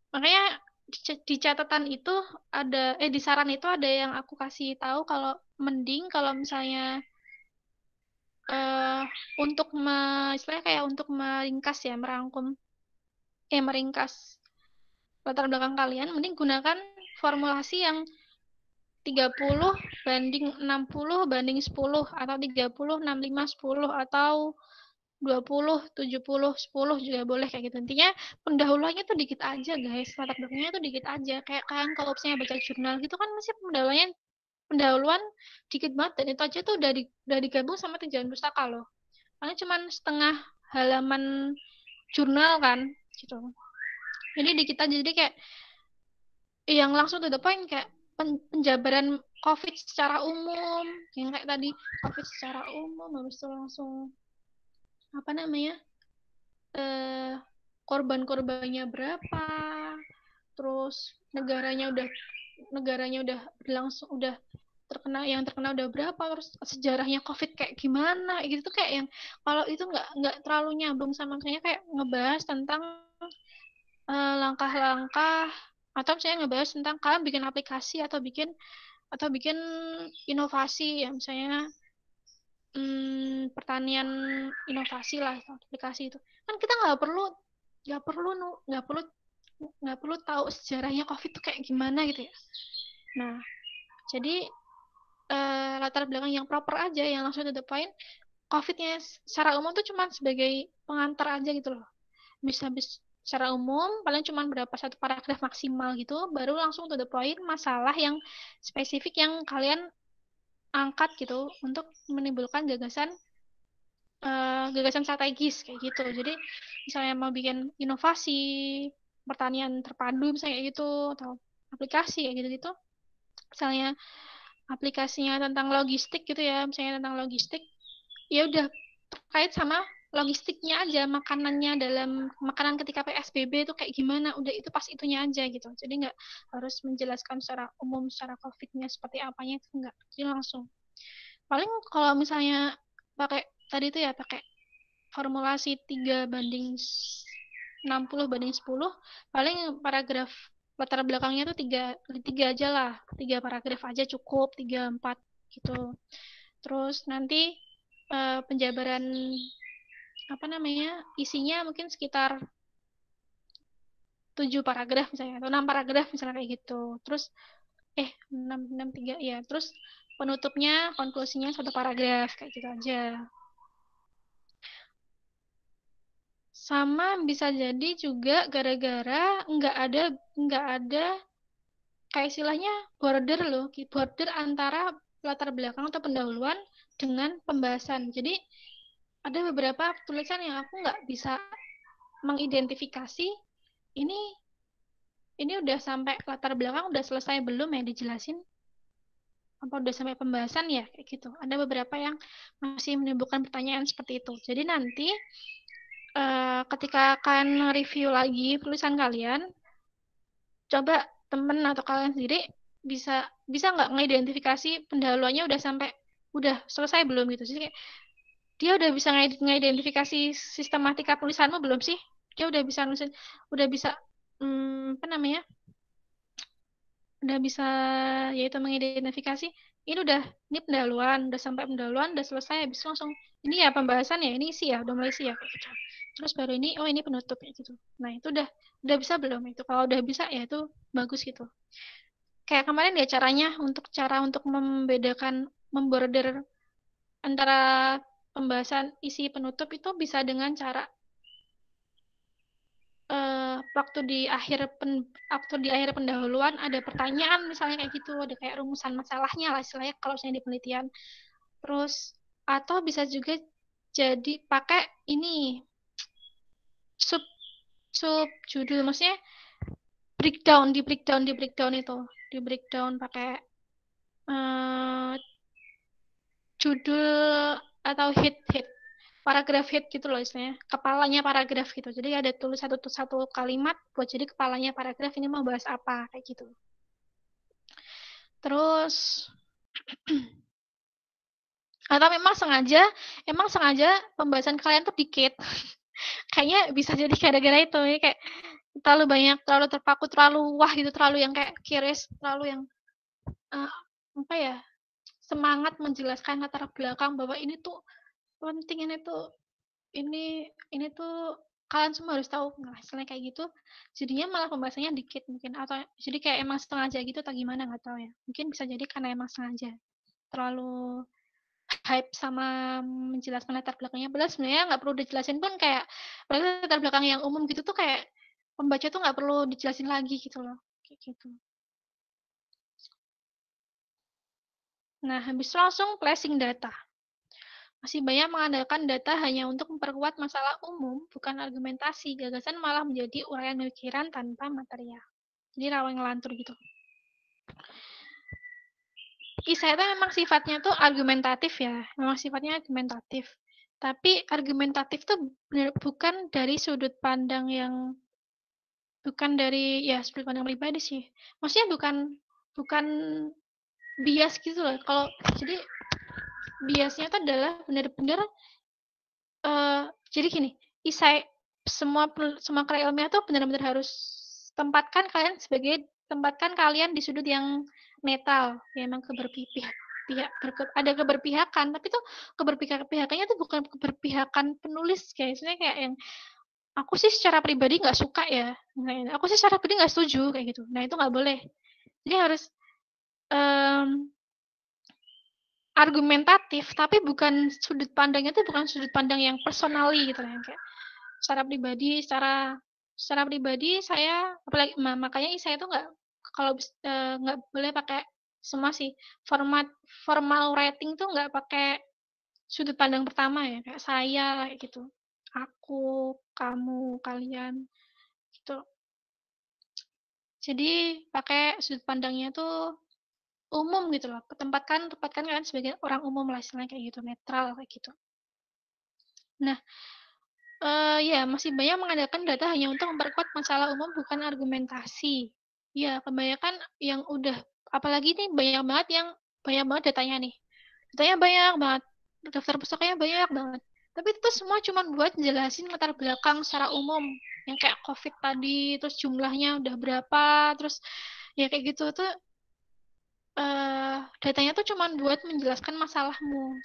makanya di catatan itu ada di saran itu ada yang aku kasih tahu kalau mending kalau misalnya eh untuk istilahnya kayak untuk meringkas ya meringkas latar belakang kalian mending gunakan formulasi yang 30:60:10 atau 30:65:10 atau 20:70:10 juga boleh kayak gitu intinya pendahuluannya tuh dikit aja guys latar belakangnya tuh dikit aja kayak kan kalau misalnya baca jurnal gitu kan masih pendahuluan dikit banget dan itu aja tuh udah digabung sama tinjauan pustaka loh karena cuman setengah halaman jurnal kan gitu jadi dikit aja jadi kayak yang langsung to the point kayak penjabaran COVID secara umum yang kayak tadi COVID secara umum habis itu langsung apa namanya korban-korbannya berapa terus negaranya udah berlangsung udah terkena udah berapa, terus sejarahnya COVID kayak gimana gitu tuh, kayak yang kalau itu nggak terlalu nyambung sama misalnya kayak ngebahas tentang langkah-langkah, atau misalnya ngebahas tentang kalian bikin aplikasi atau bikin inovasi ya, misalnya pertanian inovasi lah, aplikasi itu kan kita nggak perlu tahu sejarahnya COVID itu kayak gimana gitu ya. Nah, jadi latar belakang yang proper aja, yang langsung to the point. COVID-nya secara umum tuh cuma sebagai pengantar aja gitu loh. Bisa secara umum paling cuma berapa satu paragraf maksimal gitu, baru langsung to the point masalah yang spesifik yang kalian angkat gitu untuk menimbulkan gagasan strategis kayak gitu. Jadi misalnya mau bikin inovasi pertanian terpadu misalnya kayak gitu, atau aplikasi kayak gitu-gitu. Misalnya aplikasinya tentang logistik gitu ya, misalnya tentang logistik, ya udah terkait sama logistiknya aja, makanan ketika PSBB itu kayak gimana, udah itu pas itunya aja gitu. Jadi nggak harus menjelaskan secara umum secara COVID-nya seperti apanya, itu nggak, jadi langsung. Paling kalau misalnya pakai tadi itu ya pakai formulasi 3:60 paling paragraf latar belakangnya tuh tiga aja lah, 3 paragraf aja cukup, 3-4 gitu. Terus nanti penjabaran isinya mungkin sekitar 7 paragraf misalnya, atau 6 paragraf misalnya kayak gitu. Terus 6 3 ya. Terus penutupnya, konklusinya 1 paragraf kayak gitu aja. Sama bisa jadi juga gara-gara nggak ada kayak istilahnya border antara latar belakang atau pendahuluan dengan pembahasan. Jadi ada beberapa tulisan yang aku nggak bisa mengidentifikasi ini udah sampai latar belakang udah selesai belum ya dijelasin, apa udah sampai pembahasan ya, kayak gitu. Ada beberapa yang masih menimbulkan pertanyaan seperti itu. Jadi nanti ketika kalian review lagi tulisan kalian, coba temen atau kalian sendiri bisa nggak mengidentifikasi pendahuluannya udah selesai belum gitu. Jadi kayak, dia udah bisa ngidentifikasi sistematika tulisanmu belum sih? Dia udah bisa nulisin, udah bisa udah bisa yaitu mengidentifikasi ini pendahuluan, udah sampai pendahuluan, udah selesai, habis langsung ini ya pembahasan ya, ini isi ya, udah mulai isi ya, gitu. Terus baru ini ini penutup ya gitu. Nah itu udah bisa belum itu? Kalau udah bisa ya itu bagus gitu. Kayak kemarin ya cara untuk memborder antara pembahasan isi penutup itu bisa dengan cara waktu di akhir pendahuluan ada pertanyaan misalnya kayak gitu, ada kayak rumusan masalahnya lah istilahnya kalau misalnya di penelitian. Terus atau bisa juga jadi pakai ini sub sub judul, maksudnya di breakdown pakai judul atau hit paragraf hit gitu loh istilahnya, kepalanya paragraf gitu. Jadi ada tulis satu kalimat buat jadi kepalanya paragraf, ini mau bahas apa kayak gitu. Terus atau emang sengaja pembahasan kalian tuh dikit. Kayaknya bisa jadi gara-gara itu ya, kayak terlalu banyak, terlalu terpaku, terlalu wah gitu, terlalu yang kayak curious, terlalu yang semangat menjelaskan latar belakang bahwa ini tuh penting, ini tuh kalian semua harus tahu. Nah, istilahnya kayak gitu, jadinya malah pembahasannya dikit mungkin, atau jadi kayak emang sengaja gitu atau gimana nggak tahu ya. Mungkin bisa jadi karena emang sengaja terlalu hype sama menjelaskan latar belakangnya. Padahal sebenarnya nggak perlu dijelasin pun, kayak latar belakang yang umum gitu tuh kayak pembaca tuh nggak perlu dijelasin lagi gitu loh, kayak gitu. Nah, habis langsung flashing data. Masih banyak mengandalkan data hanya untuk memperkuat masalah umum, bukan argumentasi. Gagasan malah menjadi uraian pemikiran tanpa material. Jadi rawan ngelantur gitu. Kisah itu memang sifatnya tuh argumentatif ya. Memang sifatnya argumentatif. Tapi argumentatif tuh bukan dari sudut pandang yang sudut pandang pribadi sih. Maksudnya bukan bias gitu loh. Kalau jadi biasnya itu adalah benar-benar jadi gini, isai semua karya ilmiah tuh benar-benar harus tempatkan kalian di sudut yang netral, ya emang ada keberpihakan, tapi tuh keberpihakannya tuh bukan keberpihakan penulis, kayak misalnya kayak yang aku sih secara pribadi nggak suka ya, aku sih secara pribadi nggak setuju kayak gitu. Nah itu nggak boleh. Jadi harus um, argumentatif, tapi bukan sudut pandangnya tuh bukan sudut pandang yang personally gitu ya, kayak secara pribadi saya apalagi makanya saya tuh nggak kalau nggak boleh pakai semua sih formal writing tuh nggak pakai sudut pandang pertama ya kayak saya kayak gitu, aku, kamu, kalian gitu. Jadi pakai sudut pandangnya tuh umum gitu loh. Tempatkan kalian sebagai orang umum lah istilahnya kayak gitu, netral kayak gitu. Nah, ya masih banyak mengandalkan data hanya untuk memperkuat masalah umum bukan argumentasi. Ya, kebanyakan yang udah apalagi nih banyak banget datanya nih. Datanya banyak banget. Daftar pustakanya banyak banget. Tapi itu semua cuma buat jelasin latar belakang secara umum. Yang kayak COVID tadi, terus jumlahnya udah berapa, terus ya kayak gitu tuh datanya tuh cuma buat menjelaskan masalahmu,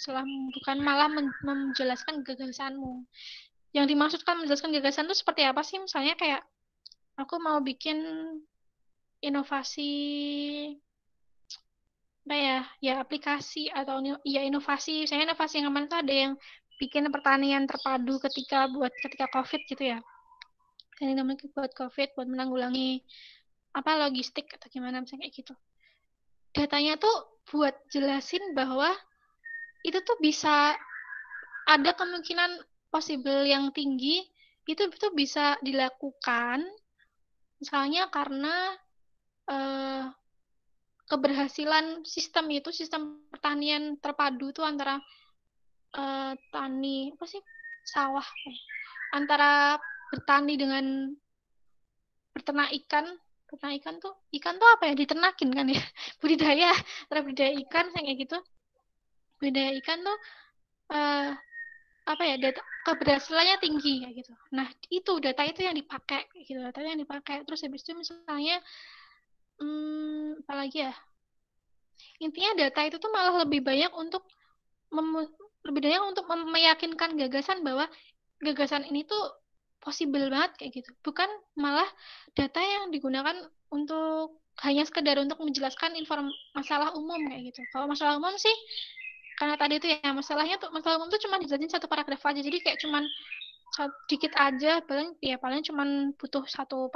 bukan malah menjelaskan gagasanmu. Yang dimaksudkan menjelaskan gagasan itu seperti apa sih? Misalnya kayak aku mau bikin inovasi apa ya? Ya aplikasi atau ya inovasi. Misalnya inovasi yang kemarin tuh ada yang bikin pertanian terpadu ketika COVID gitu ya. Kan ini namanya buat COVID, buat menanggulangi apa logistik atau gimana misalnya kayak gitu. Datanya tuh buat jelasin bahwa itu tuh bisa ada kemungkinan possible yang tinggi itu bisa dilakukan misalnya karena eh, keberhasilan sistem pertanian terpadu itu antara tani apa sih sawah antara bertani dengan beternak ikan tuh apa ya diternakin kan ya budidaya antara budidaya ikan kayak gitu budidaya ikan tuh eh, apa ya data keberhasilannya tinggi kayak gitu. Nah itu data itu yang dipakai gitu data yang dipakai terus habis itu misalnya apalagi ya intinya data itu tuh malah lebih banyak untuk meyakinkan gagasan bahwa gagasan ini tuh possible banget kayak gitu bukan malah data yang digunakan untuk hanya sekedar untuk menjelaskan masalah umum kayak gitu kalau masalah umum sih karena tadi itu ya masalah umum tuh cuma dijelasin satu paragraf aja jadi kayak cuman sedikit aja paling cuman butuh satu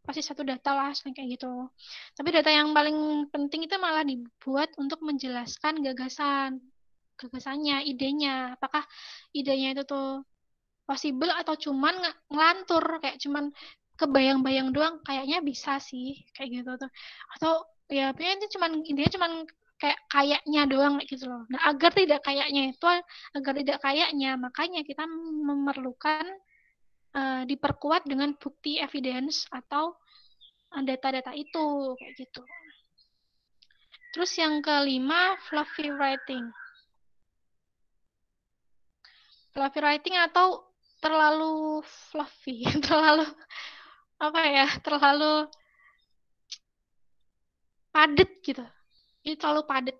pasti satu data lah kayak gitu tapi data yang paling penting itu malah dibuat untuk menjelaskan gagasannya idenya apakah idenya itu tuh possible atau cuman ngelantur kayak cuman kebayang-bayang doang kayaknya bisa sih kayak gitu tuh atau ya punya itu cuman intinya cuman kayaknya doang kayak gitu loh. Nah, agar tidak kayaknya makanya kita memerlukan diperkuat dengan bukti evidence atau data-data itu kayak gitu. Terus yang kelima fluffy writing. Fluffy writing atau terlalu fluffy, terlalu apa ya, terlalu padat gitu. Ini terlalu padat.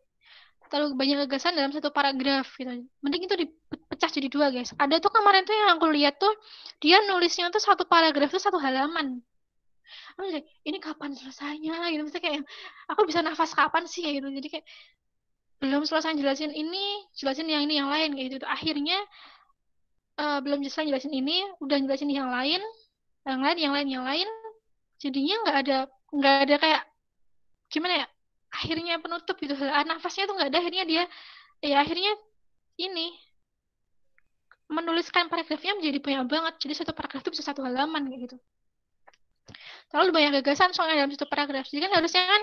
Terlalu banyak gagasan dalam satu paragraf gitu. Mending itu dipecah jadi dua, guys. Ada tuh kemarin tuh yang aku lihat tuh dia nulisnya tuh satu paragraf tuh satu halaman. Aku jadi, ini kapan selesainya gitu. Misalnya kayak aku bisa nafas kapan sih kayak gitu. Jadi kayak belum selesai jelasin ini, jelasin yang ini yang lain kayak gitu. Akhirnya belum selesai jelasin ini, udah jelasin yang lain, yang lain. Jadinya nggak ada kayak gimana ya? Akhirnya penutup gitu. Nafasnya tuh nggak ada. Akhirnya dia ya akhirnya ini menuliskan paragrafnya menjadi banyak banget. Jadi satu paragraf itu bisa satu halaman kayak gitu. Terlalu banyak gagasan soalnya dalam satu paragraf. Jadi kan harusnya kan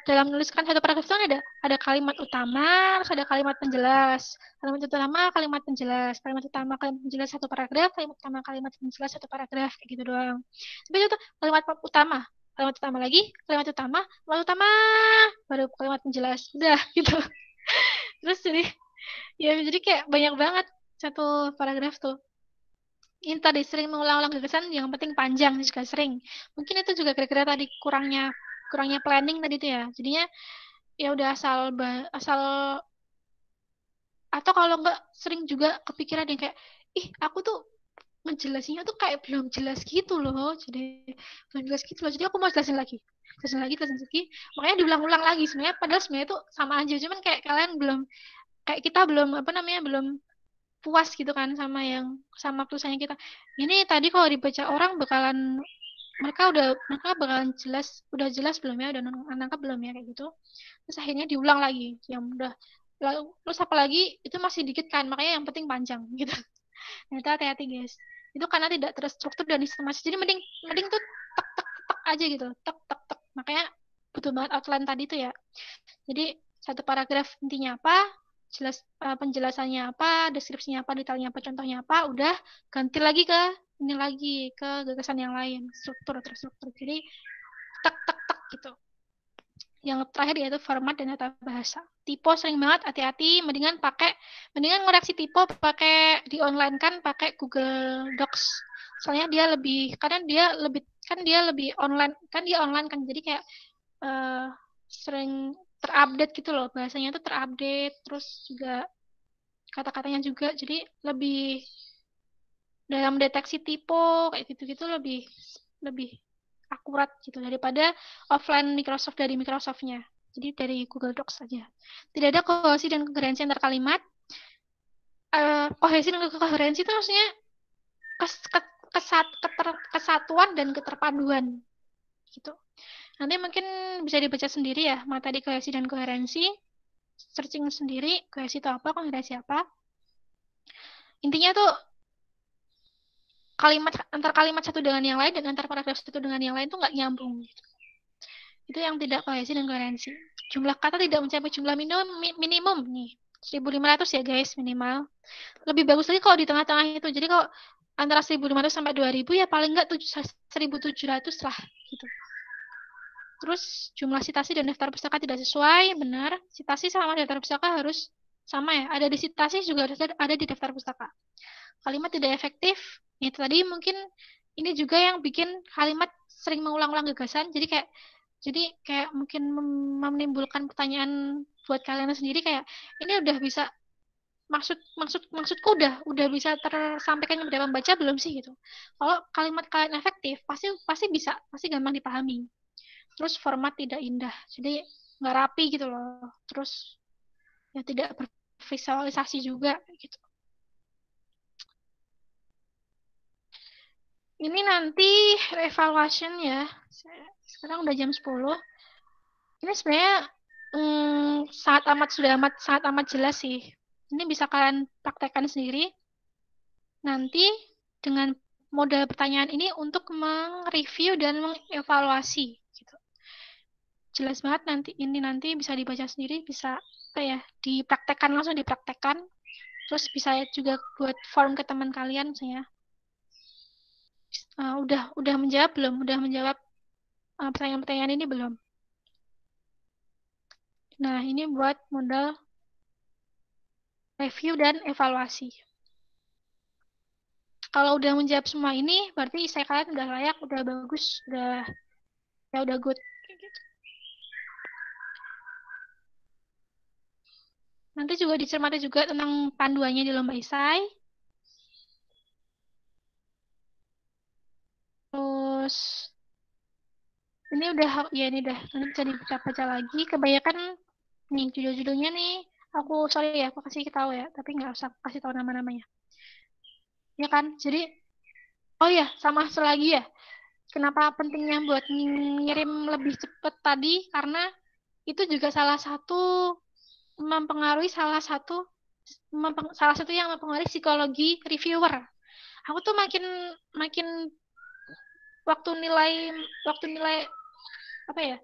dalam menuliskan satu paragraf itu kan ada kalimat utama, terus ada kalimat penjelas. Kalimat utama, kalimat penjelas satu paragraf, kalimat utama, kalimat penjelas satu paragraf kayak gitu doang. Tapi itu tuh kalimat utama. kalimat utama, baru kalimat penjelas, udah gitu. Terus jadi kayak banyak banget satu paragraf tuh. Ini tadi sering mengulang-ulang gagasan, yang penting panjang juga sering. Mungkin itu juga kira-kira tadi kurangnya planning tadi tuh ya. Jadinya ya udah asal, atau kalau enggak sering juga kepikiran yang kayak, ih aku tuh ngejelasinnya tuh kayak belum jelas gitu loh. Jadi belum jelas gitu loh. Jadi aku mau jelasin lagi. Makanya diulang-ulang lagi sebenarnya. Padahal sebenarnya itu sama aja. Cuman kayak kalian belum, kayak kita belum apa namanya, belum puas gitu kan sama tulisannya kita. Ini tadi kalau dibaca orang mereka bakalan udah jelas belum ya, udah nangkap belum ya, kayak gitu. Terus akhirnya diulang lagi yang udah, lalu terus apalagi itu masih dikit kan, makanya yang penting panjang gitu. Nah, itu hati-hati guys. Itu karena tidak terstruktur dan sistematis. Jadi mending mending tuh tek tek tek aja gitu. Tek tek tek. Makanya butuh banget outline tadi tuh ya. Jadi satu paragraf intinya apa, penjelasannya apa, deskripsinya apa, detailnya apa, contohnya apa, udah ganti lagi ke ini lagi ke gagasan yang lain, terstruktur. Jadi tek tek tek gitu. Yang terakhir yaitu format dan tata bahasa. Typo sering banget, hati-hati, mendingan ngoreksi typo pakai di online kan, pakai Google Docs. Soalnya dia lebih online kan, jadi kayak sering terupdate gitu loh, bahasanya tuh terupdate, terus juga kata-katanya juga, jadi lebih dalam deteksi typo kayak gitu-gitu lebih lebih akurat gitu daripada offline dari Microsoftnya. Jadi dari Google Docs saja. Tidak ada kohesi dan koherensi antar kalimat. Kohesi dan koherensi itu maksudnya kesatuan dan keterpaduan gitu. Nanti mungkin bisa dibaca sendiri ya, materi kohesi dan koherensi. Searching sendiri, kohesi itu apa, koherensi apa. Intinya tuh antar kalimat satu dengan yang lain dan antar paragraf satu dengan yang lain tuh nggak nyambung. Itu yang tidak kohesi dan koherensi. Jumlah kata tidak mencapai jumlah minimum nih. 1.500 ya guys minimal. Lebih bagus lagi kalau di tengah-tengah itu. Jadi kalau antara 1.500 sampai 2.000 ya paling nggak 1.700 lah gitu. Terus jumlah citasi dan daftar pustaka tidak sesuai, benar. Citasi sama daftar pustaka harus sama ya. Ada di citasi juga ada di daftar pustaka. Kalimat tidak efektif. Itu tadi mungkin ini juga yang bikin kalimat sering mengulang-ulang gagasan. Jadi kayak mungkin menimbulkan pertanyaan buat kalian sendiri kayak, ini udah bisa maksudku udah bisa tersampaikan kepada pembaca belum sih gitu. Kalau kalimat kalian efektif pasti bisa, pasti gampang dipahami. Terus format tidak indah, jadi nggak rapi gitu loh. Terus ya tidak bervisualisasi juga gitu. Ini nanti reevaluation ya. Sekarang udah jam 10. Ini sebenarnya sangat amat jelas sih. Ini bisa kalian praktekkan sendiri. Nanti dengan model pertanyaan ini untuk mereview dan mengevaluasi. Gitu. Jelas banget nanti bisa dibaca sendiri, bisa dipraktekkan, langsung dipraktekkan. Terus bisa juga buat form ke teman kalian misalnya. Udah menjawab belum? Udah menjawab pertanyaan-pertanyaan ini belum? Nah, ini buat modal review dan evaluasi. Kalau udah menjawab semua ini, berarti essay kalian udah layak, udah bagus, udah good. Nanti juga dicermati juga tentang panduannya di lomba esai. Terus ini udah nanti bisa dibaca lagi. Kebanyakan nih judul-judulnya nih, sorry ya, aku kasih tahu ya, tapi nggak usah kasih tahu nama-namanya. Ya kan? Jadi, oh ya, sama selagi ya. Kenapa pentingnya buat ngirim lebih cepat tadi? Karena itu juga salah satu yang mempengaruhi psikologi reviewer. Aku tuh makin waktu nilai apa ya?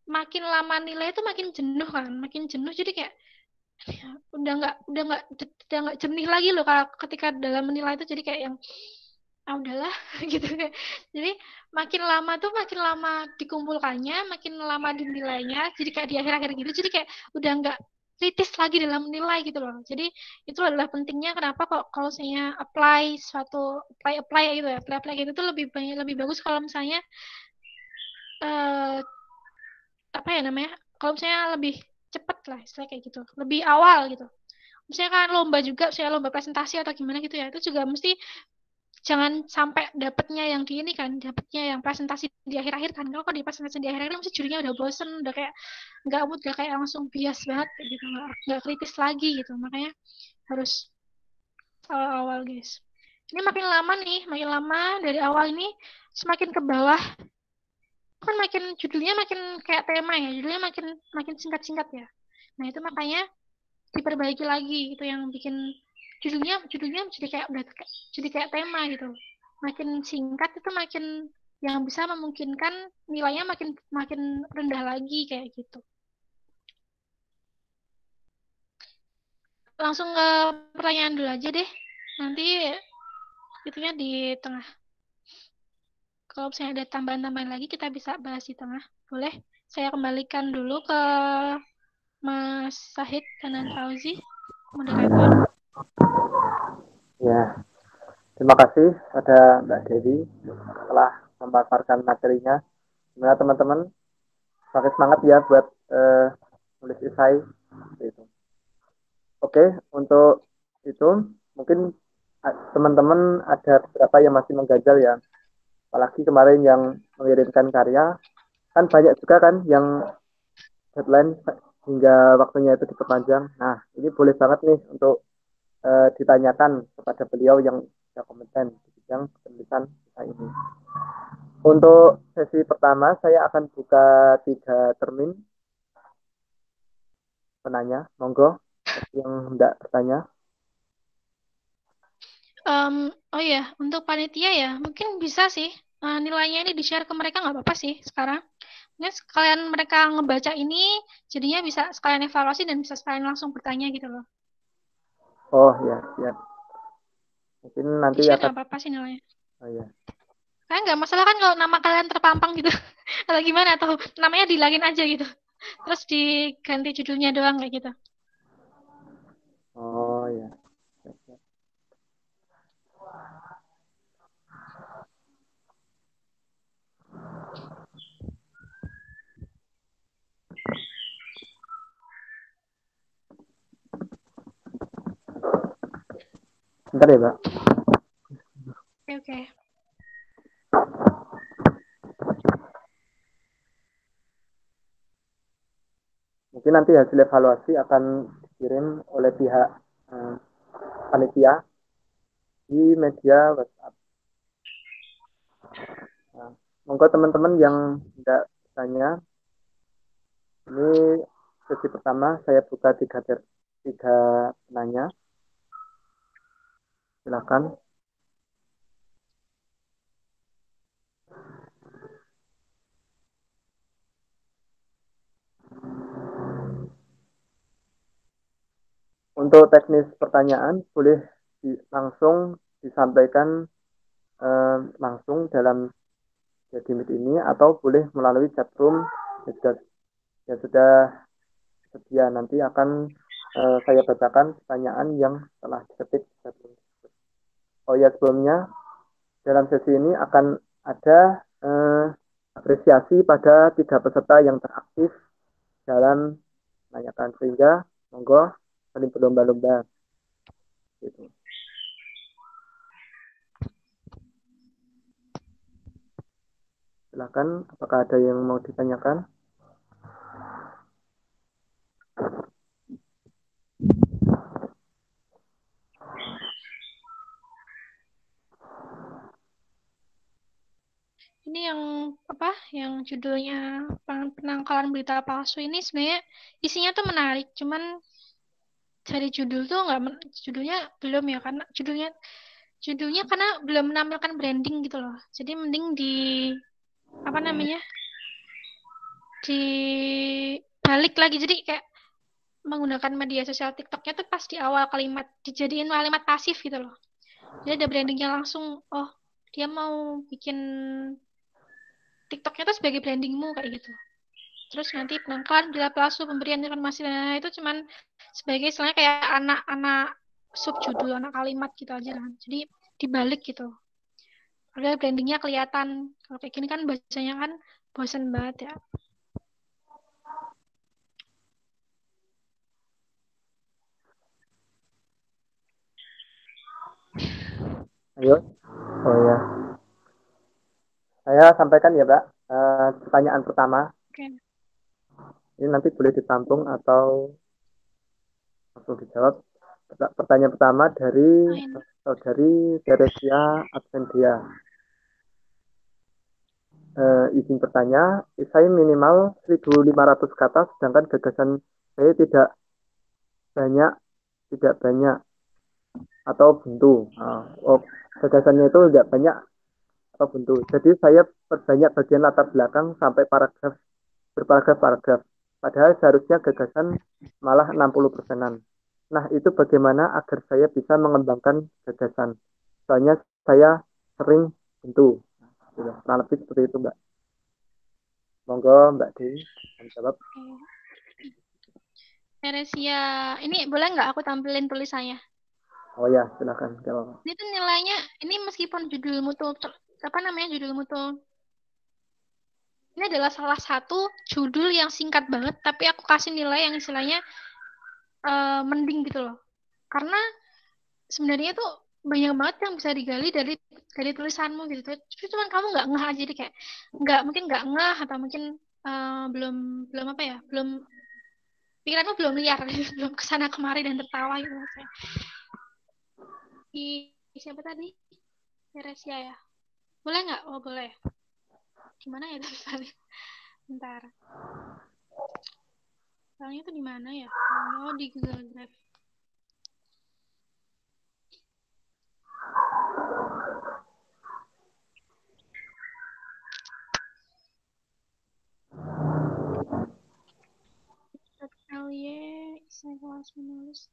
Makin lama nilai itu makin jenuh, jadi kayak udah nggak jernih lagi loh kalau ketika dalam menilai itu, jadi kayak yang udahlah gitu kan. Jadi makin lama tuh makin lama dikumpulkannya, makin lama dinilainya, jadi kayak di akhir-akhir gitu, jadi kayak udah nggak kritis lagi dalam nilai gitu loh. Jadi itu adalah pentingnya kenapa kok kalau misalnya apply suatu apply gitu ya, apply gitu tuh lebih banyak lebih bagus kalau misalnya eh, apa ya namanya? Kalau misalnya lebih cepet lah, istilah kayak gitu, lebih awal gitu. Misalnya kan lomba juga, misalnya lomba presentasi atau gimana gitu ya, itu juga mesti jangan sampai dapetnya yang di ini kan, dapetnya yang presentasi di akhir-akhir kan. Kalau di presentasi di akhir-akhir mesti jurinya udah bosen, udah kayak nggak mood, udah kayak langsung bias banget kayak gitu, nggak kritis lagi gitu. Makanya harus awal-awal guys. Ini makin lama nih, makin lama dari awal ini semakin ke bawah kan makin judulnya makin kayak tema ya, judulnya makin makin singkat-singkat ya. Nah itu makanya diperbaiki lagi itu yang bikin judulnya jadi kayak udah jadi kayak tema gitu, makin singkat itu makin yang bisa memungkinkan nilainya makin makin rendah lagi kayak gitu. Langsung ke pertanyaan dulu aja deh, nanti itunya di tengah, kalau misalnya ada tambahan-tambahan lagi kita bisa bahas di tengah, boleh. Saya kembalikan dulu ke Mas Sahid dan Fauzi, moderator. Ya, terima kasih pada Mbak Dewi telah memaparkan materinya. Gimana teman-teman? Pakai semangat ya buat nulis esai. Gitu. Oke, untuk itu mungkin teman-teman ada beberapa yang masih mengganjal ya. Apalagi kemarin yang mengirimkan karya, kan banyak juga kan yang deadline hingga waktunya itu diperpanjang. Nah, ini boleh banget nih untuk ditanyakan kepada beliau yang kompeten di bidang penulisan ini. Untuk sesi pertama, saya akan buka 3 termin penanya. Monggo, yang hendak bertanya. Oh ya, untuk panitia ya, mungkin bisa sih nilainya ini di-share ke mereka nggak apa-apa sih sekarang. Ini sekalian mereka ngebaca ini, jadinya bisa sekalian evaluasi dan bisa sekalian langsung bertanya gitu loh. Oh ya, ya. Mungkin nanti Di-share akan. nggak apa-apa sih nilainya. Oh ya. Kalian nggak masalah kan kalau nama kalian terpampang gitu, atau gimana, atau namanya dihilangin aja gitu. Terus diganti judulnya doang kayak gitu. Oh ya. Bentar ya, Pak. Oke, oke. Mungkin nanti hasil evaluasi akan dikirim oleh pihak panitia di media WhatsApp. Nah, monggo teman-teman yang tidak bertanya, ini sesi pertama saya buka 3 penanya. Silakan. Untuk teknis pertanyaan boleh langsung disampaikan langsung dalam Meet ini atau boleh melalui chatroom yang sudah sedia. Nanti akan saya bacakan pertanyaan yang telah diketik. Oh ya, sebelumnya dalam sesi ini akan ada apresiasi pada 3 peserta yang teraktif dalam menanyakan, sehingga monggo saling berlomba-lomba gitu. Silakan, apakah ada yang mau ditanyakan? Ini yang apa? Yang judulnya penangkalan berita palsu ini sebenarnya isinya tuh menarik, cuman dari judul tuh nggak judulnya belum ya, karena judulnya karena belum menampilkan branding gitu loh. Jadi mending di apa namanya? Di balik lagi, jadi kayak menggunakan media sosial TikToknya tuh pas di awal kalimat dijadiin kalimat pasif gitu loh. Jadi ada brandingnya langsung. Oh, dia mau bikin TikToknya tuh sebagai brandingmu kayak gitu. Terus nanti penangkalan bila palsu pemberian informasi, nah itu cuman sebagai istilahnya kayak anak-anak subjudul, anak kalimat gitu aja kan. Jadi dibalik gitu. Padahal brandingnya kelihatan. Kalau kayak gini kan bacanya kan bosan banget ya. Ayo. Oh ya, saya sampaikan ya, Mbak. Pertanyaan pertama, Oke. ini nanti boleh ditampung atau langsung dijawab. Pertanyaan pertama dari Main. saudari Teresia Advendia. Izin bertanya, saya minimal 1.500 kata, sedangkan gagasan saya banyak, tidak banyak atau buntu. Gagasannya itu tidak banyak atau buntu. Jadi saya perbanyak bagian latar belakang sampai paragraf berparagraf-paragraf. Padahal seharusnya gagasan malah 60%-an. Nah, itu bagaimana agar saya bisa mengembangkan gagasan? Soalnya saya sering buntu. Nah, lebih seperti itu, Mbak. Monggo, Mbak Dewi, jawab. Teresia, ini boleh nggak aku tampilin tulisannya? Oh ya, silakan. Jawab. Ini tuh nilainya, ini meskipun judulmu tuh, apa namanya judulmu tuh, ini adalah salah satu judul yang singkat banget, tapi aku kasih nilai yang istilahnya mending gitu loh. Karena sebenarnya tuh banyak banget yang bisa digali dari tulisanmu gitu. Tapi cuman kamu nggak ngeh aja, jadi kayak mungkin nggak ngeh atau mungkin belum belum apa ya, belum pikiranmu belum liar, belum kesana kemari dan tertawa gitu maksudnya. Siapa tadi? Teresia ya. Boleh nggak? Oh boleh. Gimana ya tadi? Bentar. Soalnya itu di mana ya? Oh di Google Drive. LY, saya kelas menulis.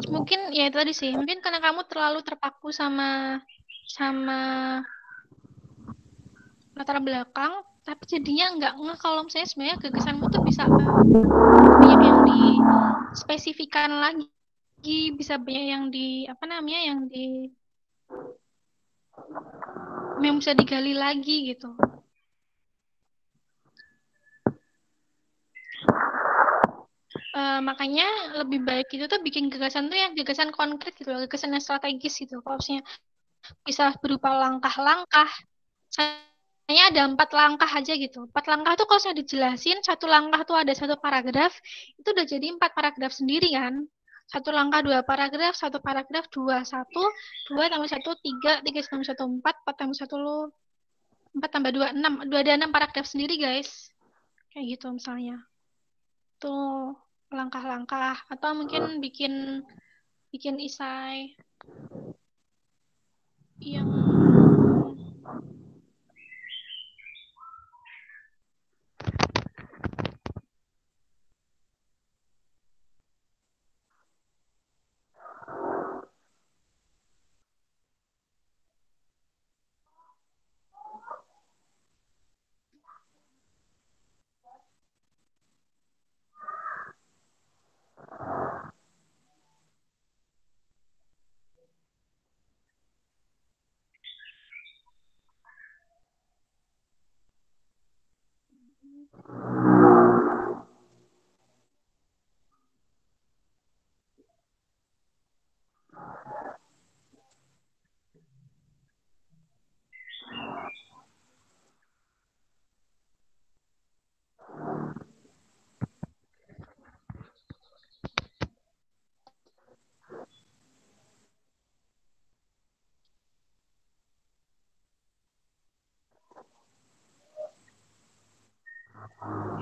Mungkin ya itu tadi sih. Mungkin karena kamu terlalu terpaku sama sama latar belakang, tapi jadinya nggak ngeh kalau misalnya sebenarnya gagasanmu tuh bisa banyak yang dispesifikan lagi, bisa banyak yang di apa namanya yang bisa digali lagi gitu. Makanya lebih baik itu tuh bikin gagasan tuh yang gagasan konkret gitu loh, gagasan yang strategis gitu. Kalau misalnya bisa berupa langkah-langkah, misalnya ada 4 langkah aja gitu. 4 langkah tuh kalau saya dijelasin, 1 langkah tuh ada 1 paragraf, itu udah jadi 4 paragraf sendiri kan. 1 langkah 2 paragraf, 1 paragraf 2 1, 2 tambah 1 3, 3 tambah 1 4, 4 tambah 1 4 tambah 2 6, udah ada 6 paragraf sendiri guys. Kayak gitu misalnya. Tuh langkah-langkah atau mungkin bikin bikin isai yang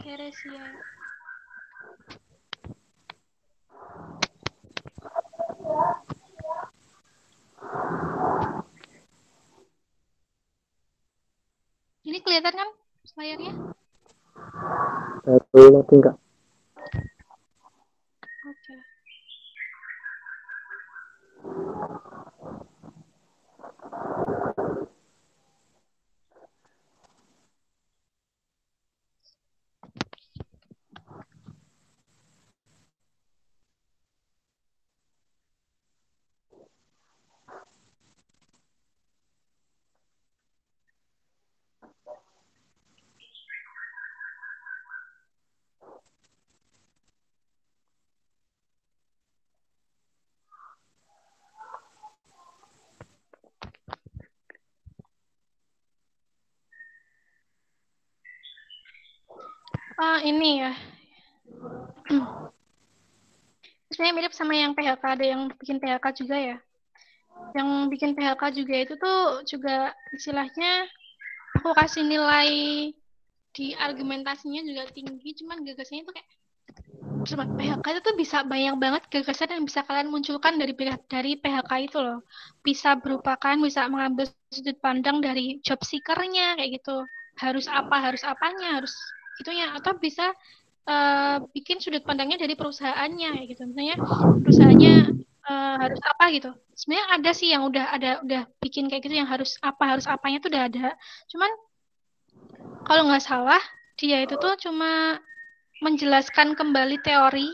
keresia. Ini kelihatan kan layarnya? Baru lagi enggak? Oke. Ini ya. Sebenarnya mirip sama yang PHK, ada yang bikin PHK juga ya. Yang bikin PHK juga itu tuh juga istilahnya aku kasih nilai di argumentasinya juga tinggi, cuman gagasannya itu kayak PHK itu tuh bisa banyak banget gagasan yang bisa kalian munculkan dari PHK itu loh. Bisa berupa kan, bisa mengambil sudut pandang dari job seeker-nya kayak gitu. Harus apanya, harus itunya, atau bisa bikin sudut pandangnya dari perusahaannya kayak gitu. Misalnya perusahaannya harus apa gitu. Sebenarnya ada sih yang udah bikin kayak gitu yang harus apanya tuh udah ada. Cuman kalau nggak salah dia itu tuh cuma menjelaskan kembali teori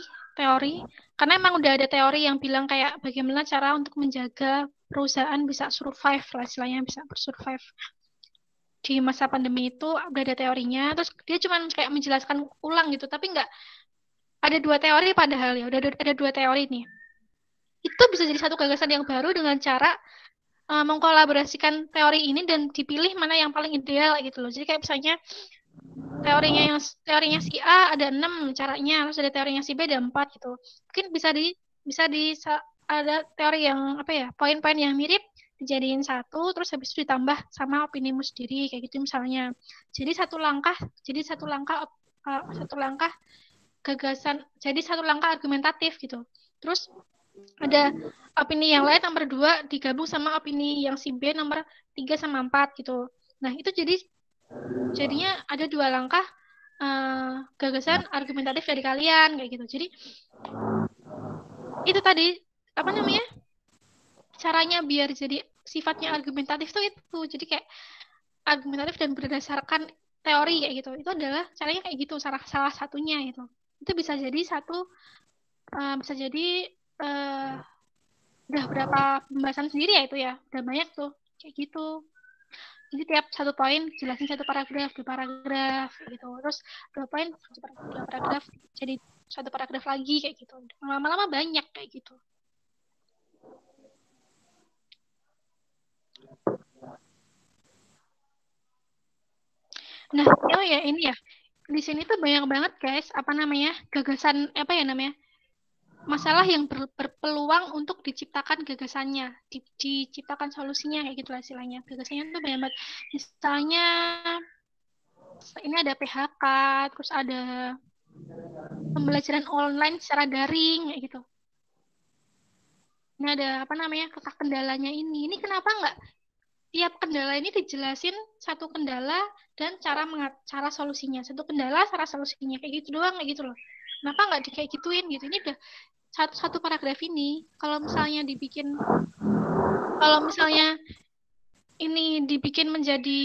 karena emang udah ada teori yang bilang kayak bagaimana cara untuk menjaga perusahaan bisa survive lah istilahnya, bisa bersurvive di masa pandemi itu udah ada teorinya, terus dia cuma kayak menjelaskan ulang gitu, tapi nggak ada dua teori padahal ya udah ada dua teori nih, itu bisa jadi satu gagasan yang baru dengan cara mengkolaborasikan teori ini dan dipilih mana yang paling ideal gitu loh. Jadi kayak misalnya teorinya si A ada 6 caranya, terus ada teorinya si B ada 4 gitu. Mungkin bisa di ada teori yang apa ya, poin-poin yang mirip dijadiin satu, terus habis itu ditambah sama opinimu sendiri kayak gitu misalnya. Jadi satu langkah gagasan, jadi satu langkah argumentatif gitu. Terus ada opini yang lain nomor 2 digabung sama opini yang si B nomor 3 sama 4 gitu. Nah, itu jadinya ada dua langkah gagasan argumentatif dari kalian kayak gitu. Jadi itu tadi apa namanya? Caranya biar jadi sifatnya argumentatif tuh itu. Jadi kayak argumentatif dan berdasarkan teori kayak gitu. Itu adalah caranya kayak gitu, salah satunya itu. Itu bisa jadi bisa jadi udah berapa pembahasan sendiri ya itu ya. Udah banyak tuh kayak gitu. Jadi tiap satu poin jelasin satu paragraf, dua paragraf gitu. Terus dua poin, dua paragraf jadi satu paragraf lagi kayak gitu. Lama-lama banyak kayak gitu. Nah, oh ya ini ya. Di sini tuh banyak banget guys, apa namanya? Gagasan apa ya namanya? Masalah yang berpeluang untuk diciptakan gagasannya, diciptakan solusinya kayak gitu lah istilahnya. Gagasannya tuh banyak banget. Misalnya ini ada PHK, terus ada pembelajaran online secara daring kayak gitu. Ini ada apa namanya kendalanya ini. Ini kenapa nggak tiap kendala ini dijelasin satu kendala dan cara solusinya. Satu kendala, cara solusinya kayak gitu doang kayak gitu loh. Kenapa nggak kayak gituin gitu? Ini udah satu paragraf ini. Kalau misalnya ini dibikin menjadi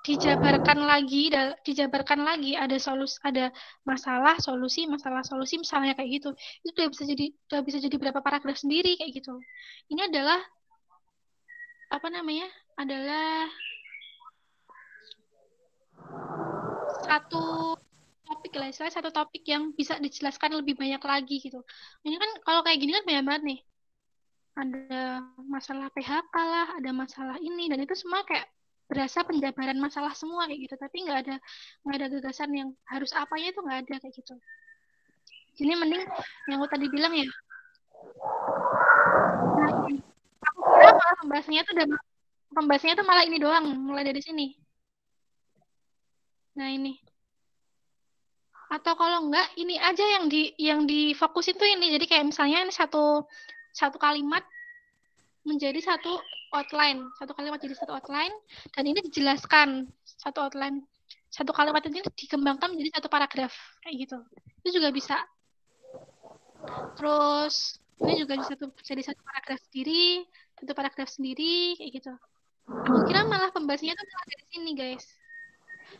dijabarkan lagi ada masalah solusi misalnya kayak gitu, itu udah bisa jadi berapa paragraf sendiri kayak gitu. Ini adalah apa namanya adalah satu topik lah istilahnya, satu topik yang bisa dijelaskan lebih banyak lagi gitu. Ini kan kalau kayak gini kan banyak banget nih, ada masalah PHK lah, ada masalah ini, dan itu semua kayak berasa penjabaran masalah semua kayak gitu, tapi nggak ada gagasan yang harus apanya, itu nggak ada kayak gitu. Jadi mending yang aku tadi bilang ya, nah ini aku kira malah pembahasannya tuh malah ini doang, mulai dari sini. Nah ini, atau kalau enggak ini aja yang difokusin tuh ini. Jadi kayak misalnya ini satu kalimat menjadi satu kalimat jadi satu outline, dan ini dijelaskan satu kalimat ini dikembangkan menjadi satu paragraf kayak gitu, itu juga bisa. Terus ini juga jadi satu paragraf sendiri kayak gitu. Aku kira malah pembahasannya tuh malah dari sini guys,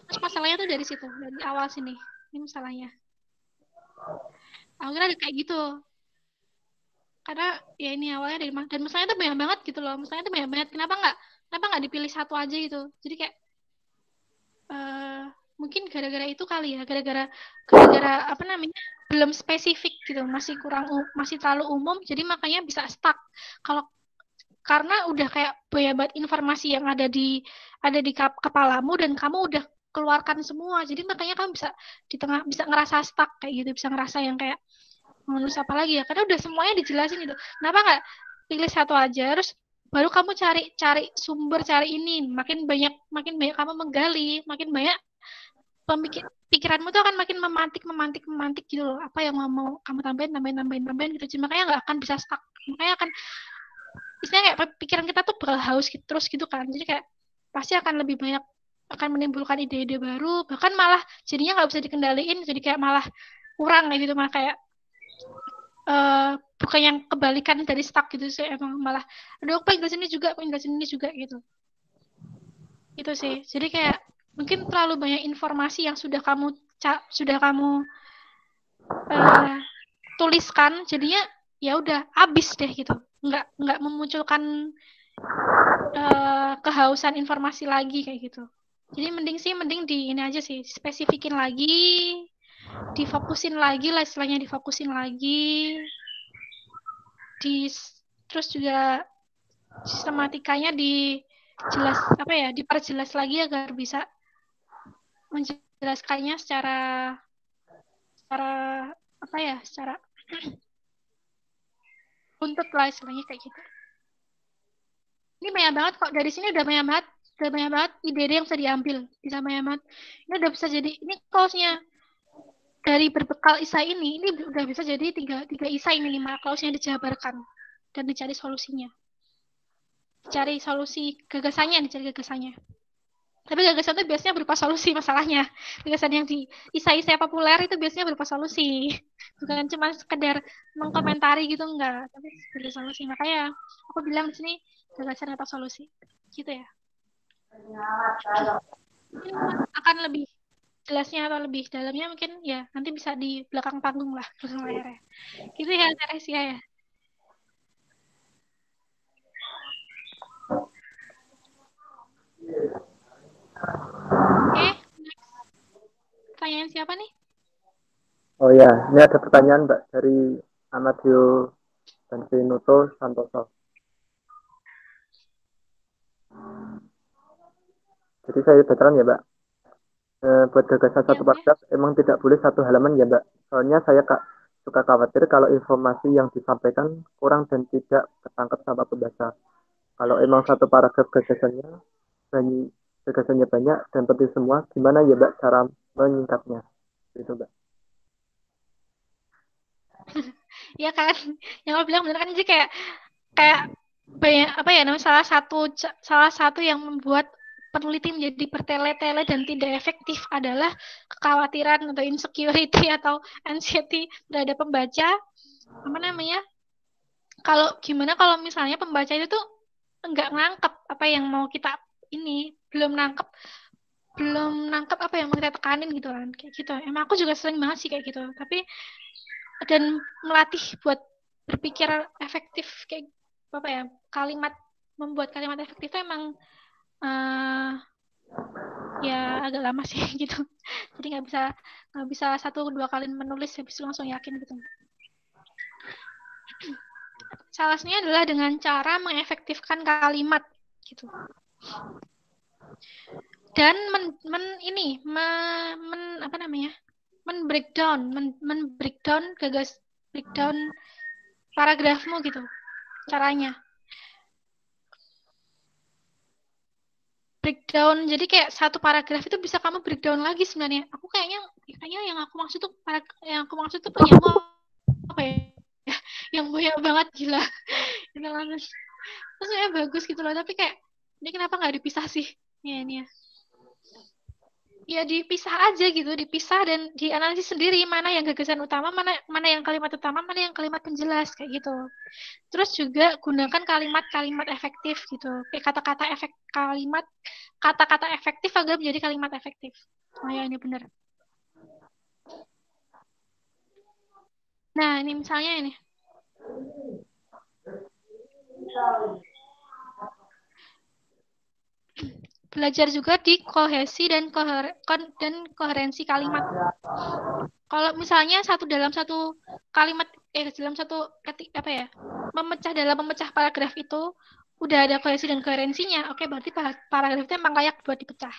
terus masalahnya tuh dari situ, dari awal sini. Ini masalahnya aku kira ada kayak gitu, karena ya ini awalnya dari dan masalahnya tuh banyak banget gitu loh, masalahnya tuh banyak banget. Kenapa nggak dipilih satu aja gitu. Jadi kayak mungkin gara-gara itu kali ya, gara-gara apa namanya belum spesifik gitu, masih terlalu umum, jadi makanya bisa stuck. Kalau karena udah kayak banyak banget informasi yang ada di kepalamu, dan kamu udah keluarkan semua. Jadi makanya kamu bisa di tengah bisa ngerasa stuck kayak gitu, bisa ngerasa yang kayak mau nulis apa lagi ya? Karena udah semuanya dijelasin gitu. Kenapa nggak pilih satu aja, terus baru kamu cari sumber, cari ini, makin banyak kamu menggali, makin banyak pikiranmu tuh akan makin memantik gitu loh. Apa yang mau kamu tambahin gitu. Jadi makanya nggak akan bisa stuck. Makanya akan istilahnya kayak pikiran kita tuh bakal haus gitu, terus gitu kan. Jadi kayak pasti akan lebih banyak akan menimbulkan ide-ide baru, bahkan malah jadinya nggak bisa dikendaliin, jadi kayak malah kurang gitu, malah kayak bukan yang kebalikan dari stuck gitu sih, emang malah aduh aku pengen jelasin ini juga gitu. Itu sih. Jadi kayak mungkin terlalu banyak informasi yang sudah kamu tuliskan, jadinya ya udah habis deh gitu. Nggak memunculkan kehausan informasi lagi kayak gitu. Jadi mending di ini aja sih, spesifikin lagi, difokusin lagi lah istilahnya, difokusin lagi. Terus juga sistematikanya diperjelas lagi agar bisa menjelaskannya secara secara buntut lah istilahnya kayak gitu. Ini banyak banget kok, dari sini udah banyak banget ide-ide yang bisa diambil, bisa banyak banget. Ini udah bisa jadi, ini close-nya dari berbekal isai ini udah bisa jadi tiga isai minimal close-nya dijabarkan dan dicari solusinya. Dicari gagasannya. Tapi gagasan itu biasanya berupa solusi masalahnya. Gagasan yang di isai-isai populer itu biasanya berupa solusi. Bukan cuma sekedar mengkomentari gitu, enggak. Tapi berupa solusi. Makanya aku bilang di sini gagasan atau solusi. Gitu ya. Mungkin akan lebih jelasnya atau lebih dalamnya mungkin ya nanti bisa di belakang panggung lah, belakang layar ya. Gitu ya, Teresia ya. Oke, next. Pertanyaan siapa nih? Oh ya, ini ada pertanyaan Mbak dari Amadeo Benvenuto Santoso. Jadi saya bacakan ya Mbak. Buat gagasan Ya satu boleh. paragraf emang tidak boleh satu halaman ya Mbak. Soalnya saya suka khawatir kalau informasi yang disampaikan kurang dan tidak ketangkep sama pembaca. Kalau emang satu paragraf gagasannya banyak dan penting semua, gimana ya Mbak cara menyingkatnya? Itu Mbak. Ya kan, yang lo bilang bener kan, jadi kayak banyak apa ya namanya, salah satu yang membuat peneliti menjadi bertele-tele dan tidak efektif adalah kekhawatiran atau insecurity atau anxiety terhadap pembaca. Apa namanya, gimana kalau misalnya pembaca itu tuh nggak nangkep apa yang mau kita ini, belum nangkep apa yang mau kita tekanin gitu kan, kayak gitu. Emang aku juga sering banget sih kayak gitu, tapi dan melatih buat berpikir efektif kayak apa ya, membuat kalimat efektif itu emang ya agak lama sih gitu. Jadi nggak bisa satu dua kali menulis habis itu langsung yakin gitu. Salah satunya adalah dengan cara mengefektifkan kalimat gitu. Dan apa namanya, breakdown paragrafmu gitu caranya. Breakdown, jadi kayak satu paragraf itu bisa kamu breakdown lagi sebenarnya. Kayaknya yang aku maksud tuh punyamu apa ya? Yang banyak banget, gila. Itu langsung sebenarnya bagus gitu loh, tapi kayak ini kenapa nggak dipisah sih? Ya ini ya. Ya dipisah aja gitu, dipisah dan dianalisis sendiri mana yang gagasan utama, mana yang kalimat utama, mana yang kalimat penjelas kayak gitu. Terus juga gunakan kalimat-kalimat efektif gitu. Kayak kata-kata efektif agar menjadi kalimat efektif. Oh ya, ini benar. Nah, ini misalnya ini. Belajar juga di kohesi dan koherensi kalimat. Kalau misalnya dalam satu kalimat dalam satu memecah paragraf itu udah ada kohesi dan koherensinya, oke, berarti paragraf itu emang layak buat dipecah.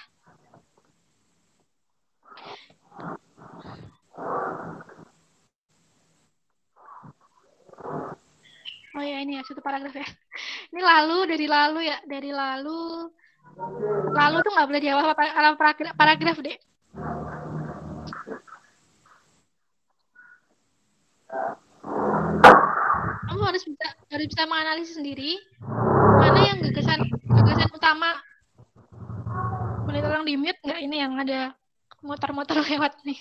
Oh ya ini ya satu paragraf ya. Ini lalu ya dari lalu tuh nggak boleh di awal paragraf deh. Kamu harus bisa menganalisis sendiri mana yang gagasan utama. Boleh tolong di mute nggak, ini yang ada motor-motor lewat nih.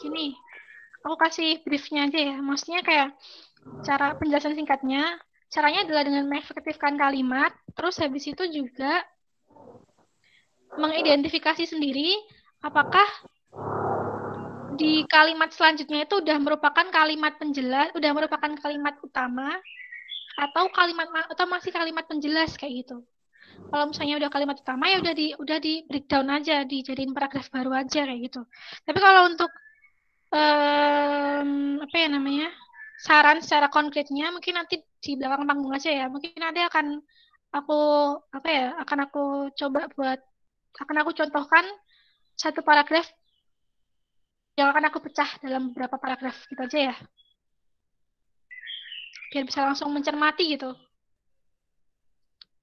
Gini, aku kasih briefnya aja ya. Maksudnya kayak cara penjelasan singkatnya, caranya adalah dengan mengefektifkan kalimat, terus habis itu juga mengidentifikasi sendiri apakah di kalimat selanjutnya itu udah merupakan kalimat penjelas, udah merupakan kalimat utama, atau masih kalimat penjelas kayak gitu. Kalau misalnya udah kalimat utama ya udah di breakdown aja, dijadiin paragraf baru aja kayak gitu. Tapi kalau untuk apa ya namanya, saran secara konkretnya mungkin nanti di belakang panggung aja ya. Mungkin nanti aku akan aku contohkan satu paragraf yang akan aku pecah dalam beberapa paragraf gitu aja ya. Biar bisa langsung mencermati gitu.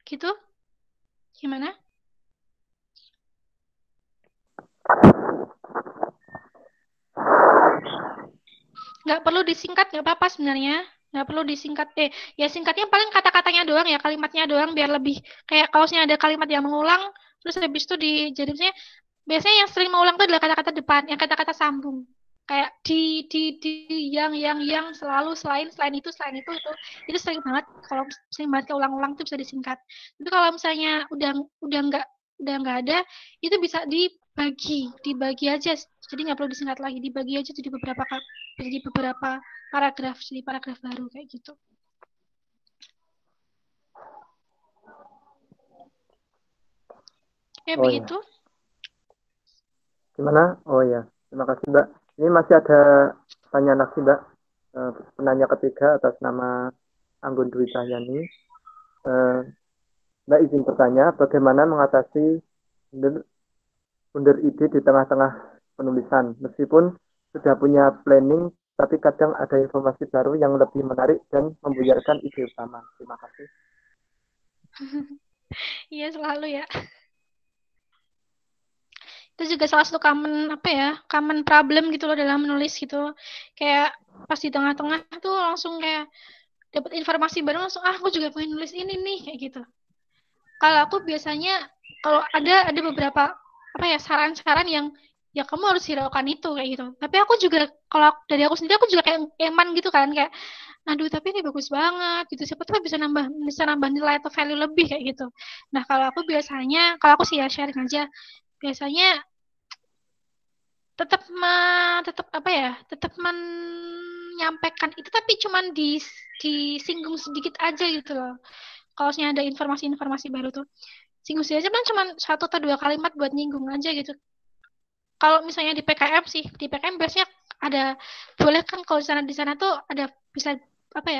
Gitu? Gimana? Nggak perlu disingkat, nggak apa-apa sebenarnya. Nggak perlu disingkat. Ya singkatnya paling kata-katanya doang ya, kalimatnya doang biar lebih kayak kalau ada kalimat yang mengulang, terus habis itu dijadinya biasanya yang sering mengulang itu adalah kata-kata depan, yang kata-kata sambung. Kayak yang selalu selain itu sering banget kalau sering banget keulang-ulang itu bisa disingkat. Tapi kalau misalnya udah nggak ada, itu bisa dibagi aja. Jadi nggak perlu disingkat lagi, dibagi aja jadi beberapa paragraf, jadi paragraf baru kayak gitu. Ya begitu. Ya. Gimana? Oh ya, terima kasih Mbak. Ini masih ada pertanyaan lagi Mbak. Penanya ketiga atas nama Anggun Dwi Cahyani. Mbak izin bertanya, bagaimana mengatasi blunder ide di tengah-tengah penulisan? Meskipun sudah punya planning, tapi kadang ada informasi baru yang lebih menarik dan membuyarkan ide utama. Terima kasih. Iya selalu ya. Itu juga salah satu common problem gitu loh dalam menulis gitu. Kayak pas di tengah-tengah tuh langsung kayak dapat informasi baru langsung aku juga pengen nulis ini nih kayak gitu. Kalau aku biasanya kalau ada beberapa saran-saran yang ya kamu harus hiraukan itu kayak gitu. Tapi aku juga kalau dari aku sendiri aku juga kayak eman gitu kan, kayak aduh tapi ini bagus banget gitu, siapa tahu bisa nambah nilai atau value lebih kayak gitu. Nah kalau aku sih ya sharing aja, biasanya tetap menyampaikan itu tapi cuman disinggung sedikit aja gitu loh. Kalau ada informasi-informasi baru tuh singgung sedikit aja, cuman satu atau dua kalimat buat nyinggung aja gitu. Kalau misalnya di PKM biasanya ada, boleh kan kalau di sana tuh ada bisa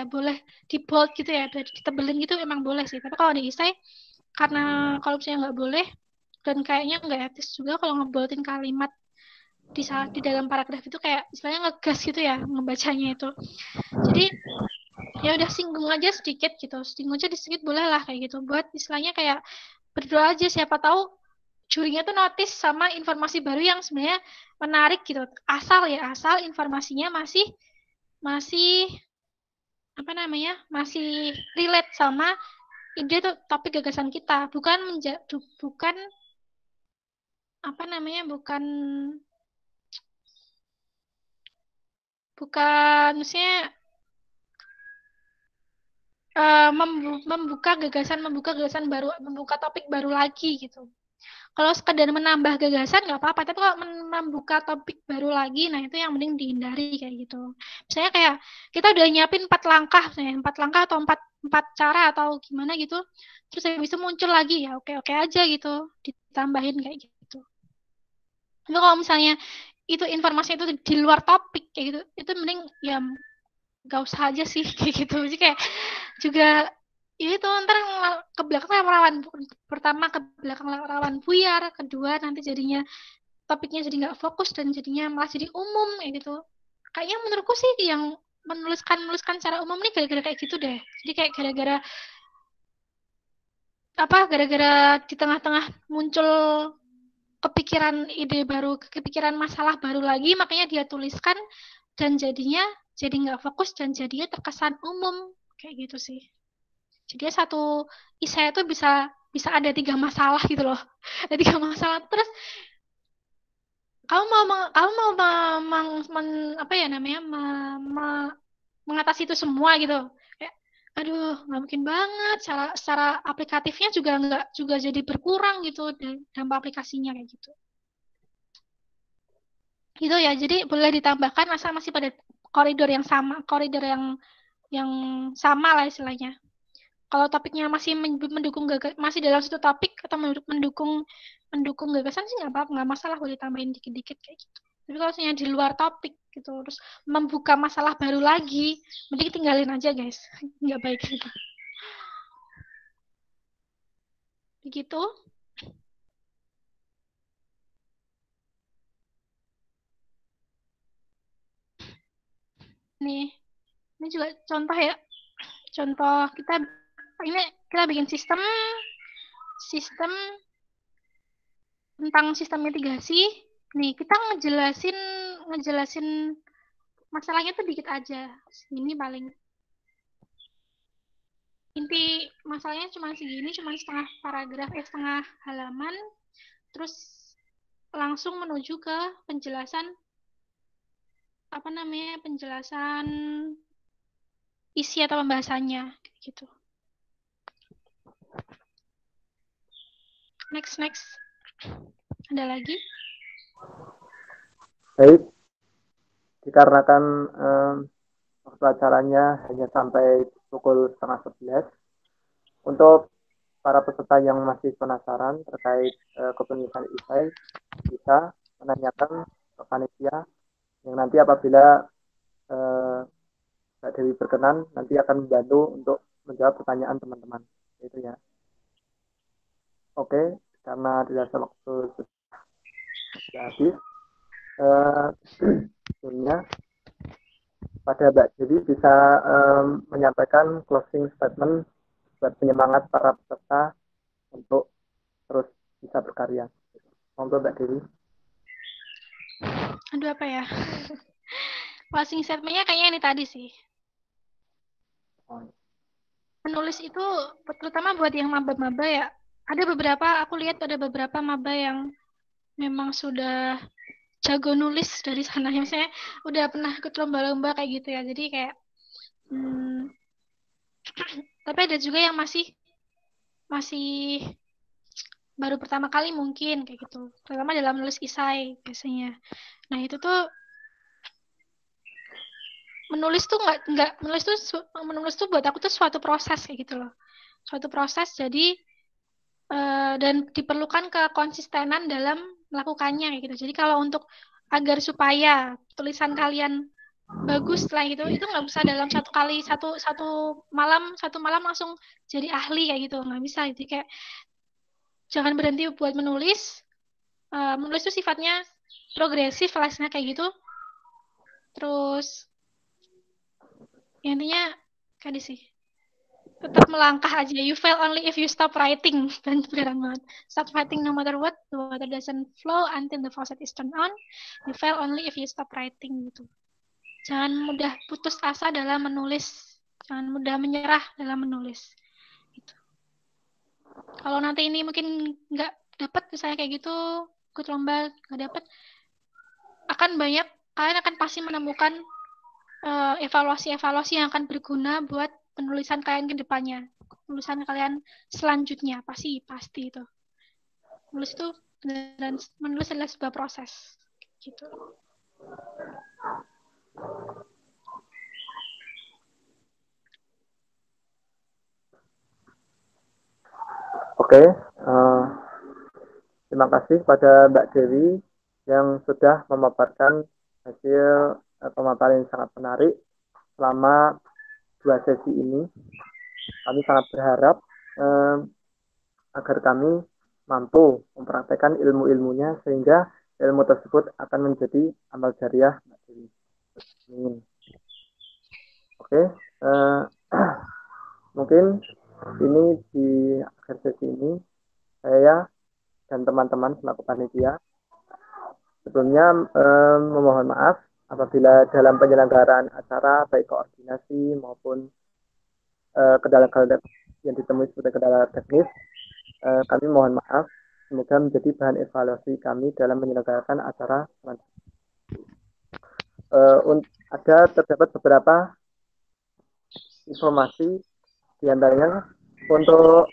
boleh di bold gitu ya, ditebelin gitu emang boleh sih. Tapi kalau di isai karena kalau misalnya nggak boleh dan kayaknya nggak etis juga kalau ngeboldin kalimat di dalam paragraf itu, kayak istilahnya ngegas gitu ya ngebacanya itu. Jadi ya udah singgung aja sedikit gitu, singgung aja sedikit boleh lah kayak gitu, buat istilahnya kayak berdoa aja, siapa tahu jurinya tuh notice sama informasi baru yang sebenarnya menarik gitu, asal informasinya masih masih relate sama ide tuh topik gagasan kita, bukan bukan bukan maksudnya membuka gagasan baru, membuka topik baru lagi gitu. Kalau sekedar menambah gagasan nggak apa-apa, tapi kalau membuka topik baru lagi, nah itu yang mending dihindari kayak gitu. Misalnya kayak kita udah nyiapin 4 langkah, misalnya 4 langkah atau empat cara atau gimana gitu, terus habis itu muncul lagi, ya oke aja gitu, ditambahin kayak gitu. Tapi kalau misalnya itu informasi itu di luar topik kayak gitu, itu mending ya nggak usah aja sih kayak gitu. Jadi kayak juga Ya itu ntar ke belakang rawan, pertama ke belakang rawan buyar, kedua nanti jadinya topiknya jadi nggak fokus dan jadinya malah jadi umum kayak gitu. Kayaknya menurutku sih yang menuliskan secara umum nih gara-gara kayak gitu deh. Jadi kayak gara-gara gara-gara di tengah-tengah muncul kepikiran ide baru, kepikiran masalah baru lagi, makanya dia tuliskan dan jadinya jadi nggak fokus dan jadinya terkesan umum kayak gitu sih. Jadi satu isai itu bisa bisa ada 3 masalah gitu loh. Ada 3 masalah. Terus kamu mau apa ya namanya mengatasi itu semua gitu. Kayak, aduh, nggak mungkin banget. Secara aplikatifnya juga nggak juga jadi berkurang gitu dampak aplikasinya kayak gitu. Gitu ya. Jadi boleh ditambahkan asal masih pada koridor yang sama, koridor yang sama lah istilahnya. Kalau topiknya masih mendukung masih dalam satu topik atau mendukung mendukung gagasan sih nggak masalah boleh tambahin dikit-dikit kayak gitu. Tapi kalau misalnya di luar topik gitu terus membuka masalah baru lagi, mending tinggalin aja guys, nggak baik gitu. Begitu. Nih, ini juga contoh ya. Contoh ini kita bikin sistem sistem tentang sistem mitigasi. Nih, kita ngejelasin masalahnya tuh dikit aja. Ini paling inti masalahnya cuma segini, cuma setengah paragraf, setengah halaman, terus langsung menuju ke penjelasan apa namanya penjelasan isi atau pembahasannya gitu. Next. Ada lagi? Baik, dikarenakan waktu acaranya hanya sampai pukul 10:30, untuk para peserta yang masih penasaran terkait kepenulisan esai bisa menanyakan ke panitia yang nanti apabila Mbak Dewi berkenan nanti akan membantu untuk menjawab pertanyaan teman-teman itu ya. Oke, karena dirasa waktu sudah habis, sebelumnya pada Mbak Dewi bisa menyampaikan closing statement buat penyemangat para peserta untuk terus bisa berkarya. Monggo Mbak Dewi. Aduh apa ya? Closing statement-nya kayaknya ini tadi sih. Menulis itu terutama buat yang maba-maba ya. Aku lihat ada beberapa maba yang memang sudah jago nulis dari sana. Misalnya udah pernah ikut lomba-lomba kayak gitu ya. Jadi kayak tapi ada juga yang masih baru pertama kali mungkin kayak gitu. Terutama dalam nulis esai biasanya. Nah, itu tuh menulis tuh buat aku tuh suatu proses kayak gitu loh. Suatu proses jadi dan diperlukan kekonsistenan dalam melakukannya kayak gitu. Jadi kalau untuk agar supaya tulisan kalian bagus setelah itu nggak bisa dalam satu malam langsung jadi ahli kayak gitu, nggak bisa. Jadi kayak jangan berhenti buat menulis. Menulis itu sifatnya progresif lah kayak gitu. Terus ya intinya kayak sih tetap melangkah aja. You fail only if you stop writing. Dan beneran banget. Stop writing no matter what. The water doesn't flow until the faucet is turned on. You fail only if you stop writing gitu. Jangan mudah putus asa dalam menulis. Jangan mudah menyerah dalam menulis. Gitu. Kalau nanti ini mungkin nggak dapat misalnya kayak gitu, ikut lomba nggak dapat, kalian akan pasti menemukan evaluasi-evaluasi yang akan berguna buat penulisan kalian ke depannya. Penulisan kalian selanjutnya pasti itu. Menulis adalah sebuah proses gitu. Oke, terima kasih pada Mbak Dewi yang sudah memaparkan hasil pemaparan yang sangat menarik selama 2 sesi ini. Kami sangat berharap agar kami mampu mempraktekkan ilmu-ilmunya sehingga ilmu tersebut akan menjadi amal jariah. Amin. Oke, mungkin ini di akhir sesi ini saya dan teman-teman selaku panitia sebelumnya memohon maaf apabila dalam penyelenggaraan acara baik koordinasi maupun kendala-kendala yang ditemui sebagai kendala teknis, kami mohon maaf. Semoga menjadi bahan evaluasi kami dalam menyelenggarakan acara. Ada terdapat beberapa informasi diantaranya untuk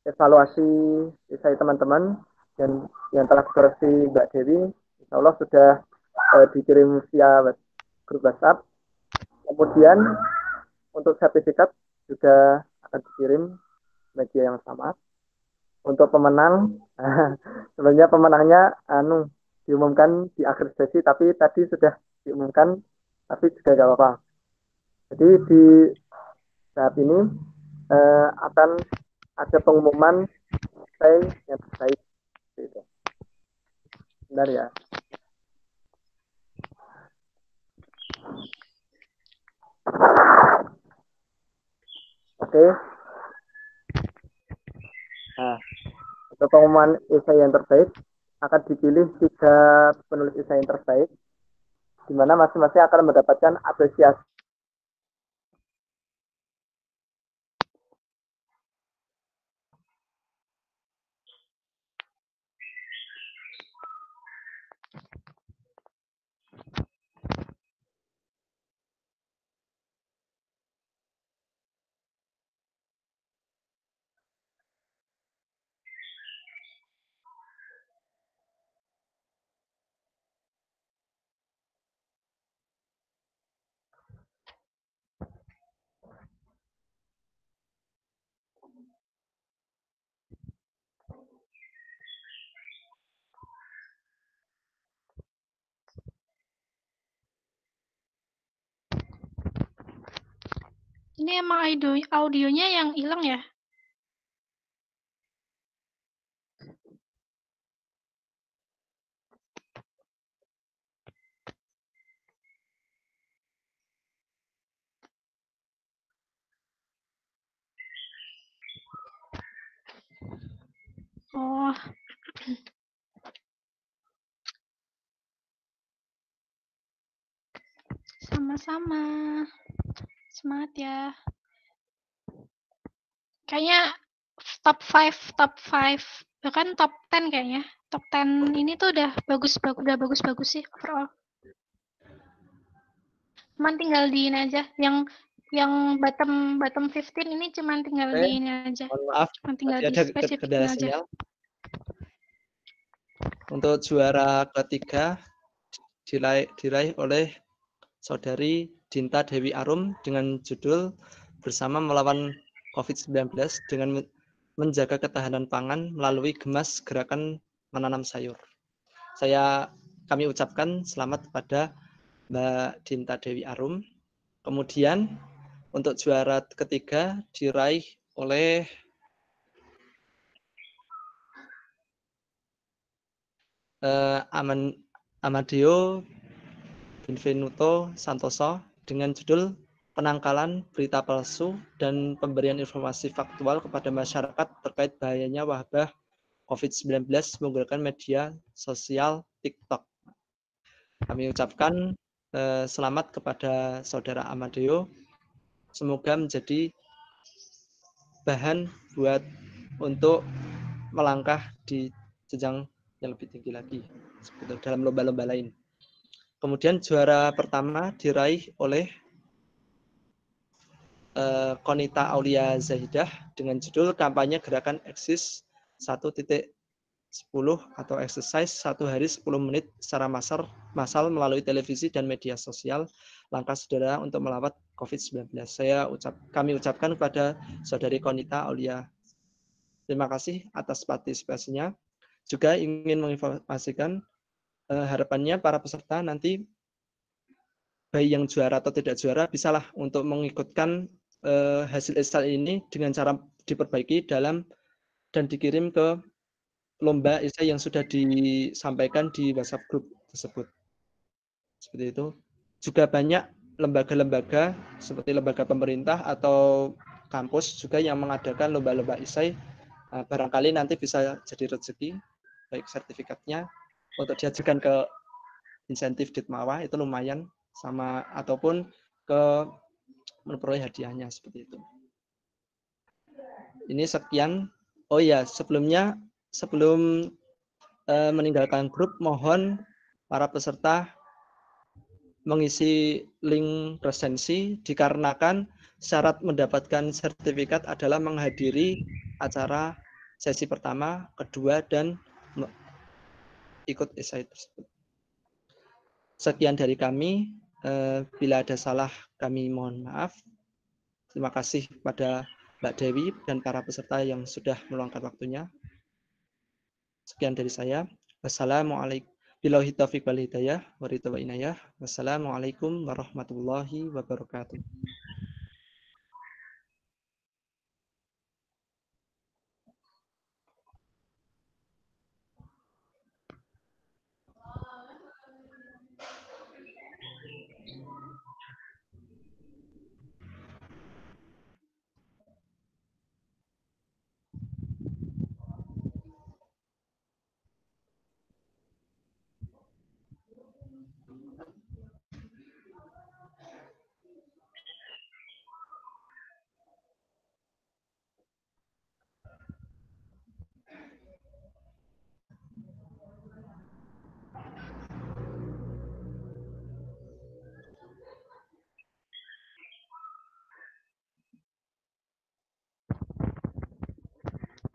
evaluasi saya teman-teman dan yang telah dikoreksi Mbak Dewi, insya Allah sudah dikirim via grup WhatsApp. Kemudian untuk sertifikat juga akan dikirim media yang sama. Untuk pemenang, sebenarnya pemenangnya diumumkan di akhir sesi, tapi tadi sudah diumumkan, tapi juga gak apa-apa. Jadi di saat ini akan ada pengumuman yang terbaik. Gitu. Benar ya. Oke. Nah, untuk pengumuman esai yang terbaik akan dipilih 3 penulis esai yang terbaik, di mana masing-masing akan mendapatkan apresiasi. Ini emang audionya yang hilang ya? Oh. Sama-sama. Semangat ya. Kayaknya top 5, bahkan top 10 kayaknya. Top 10 ini tuh udah bagus sih overall. Cuman tinggal di ini aja. Yang bottom 15 ini cuman tinggal di ini aja. Mohon maaf, cuman tinggal di ada spesifiknya aja. sinyal. Untuk juara ketiga diraih oleh Saudari Dinta Dewi Arum dengan judul Bersama Melawan COVID-19 dengan menjaga ketahanan pangan melalui Gemas Gerakan Menanam Sayur. Kami ucapkan selamat kepada Mbak Dinta Dewi Arum. Kemudian untuk juara ketiga diraih oleh Amadeo Benvenuto Santoso dengan judul Penangkalan Berita Palsu dan Pemberian Informasi Faktual kepada Masyarakat terkait bahayanya wabah COVID-19 menggunakan media sosial TikTok. Kami ucapkan selamat kepada Saudara Amadeo. Semoga menjadi bahan untuk melangkah di jenjang yang lebih tinggi lagi dalam lomba-lomba lain. Kemudian juara pertama diraih oleh Konita Aulia Zahidah dengan judul Kampanye Gerakan Eksis 1.10 atau Exercise 1 hari 10 menit secara massal melalui televisi dan media sosial, langkah saudara untuk melawan COVID-19. Kami ucapkan kepada Saudari Konita Aulia terima kasih atas partisipasinya. Juga ingin menginformasikan harapannya para peserta nanti baik yang juara atau tidak juara bisalah untuk mengikutkan hasil esai ini dengan cara diperbaiki dan dikirim ke lomba esai yang sudah disampaikan di WhatsApp group tersebut. Seperti itu. Juga banyak lembaga-lembaga seperti lembaga pemerintah atau kampus juga yang mengadakan lomba-lomba esai. Barangkali nanti bisa jadi rezeki, baik sertifikatnya untuk diajukan ke insentif Ditmawa itu lumayan, sama ataupun ke memperoleh hadiahnya seperti itu. Ini sekian. Oh ya, sebelum meninggalkan grup, mohon para peserta mengisi link presensi dikarenakan syarat mendapatkan sertifikat adalah menghadiri acara sesi pertama, kedua, dan ikut esai tersebut. Sekian dari kami. Bila ada salah, kami mohon maaf. Terima kasih pada Mbak Dewi dan para peserta yang sudah meluangkan waktunya. Sekian dari saya. Wassalamualaikum. Billahi taufiq wal hidayah. Wassalamualaikum warahmatullahi wabarakatuh.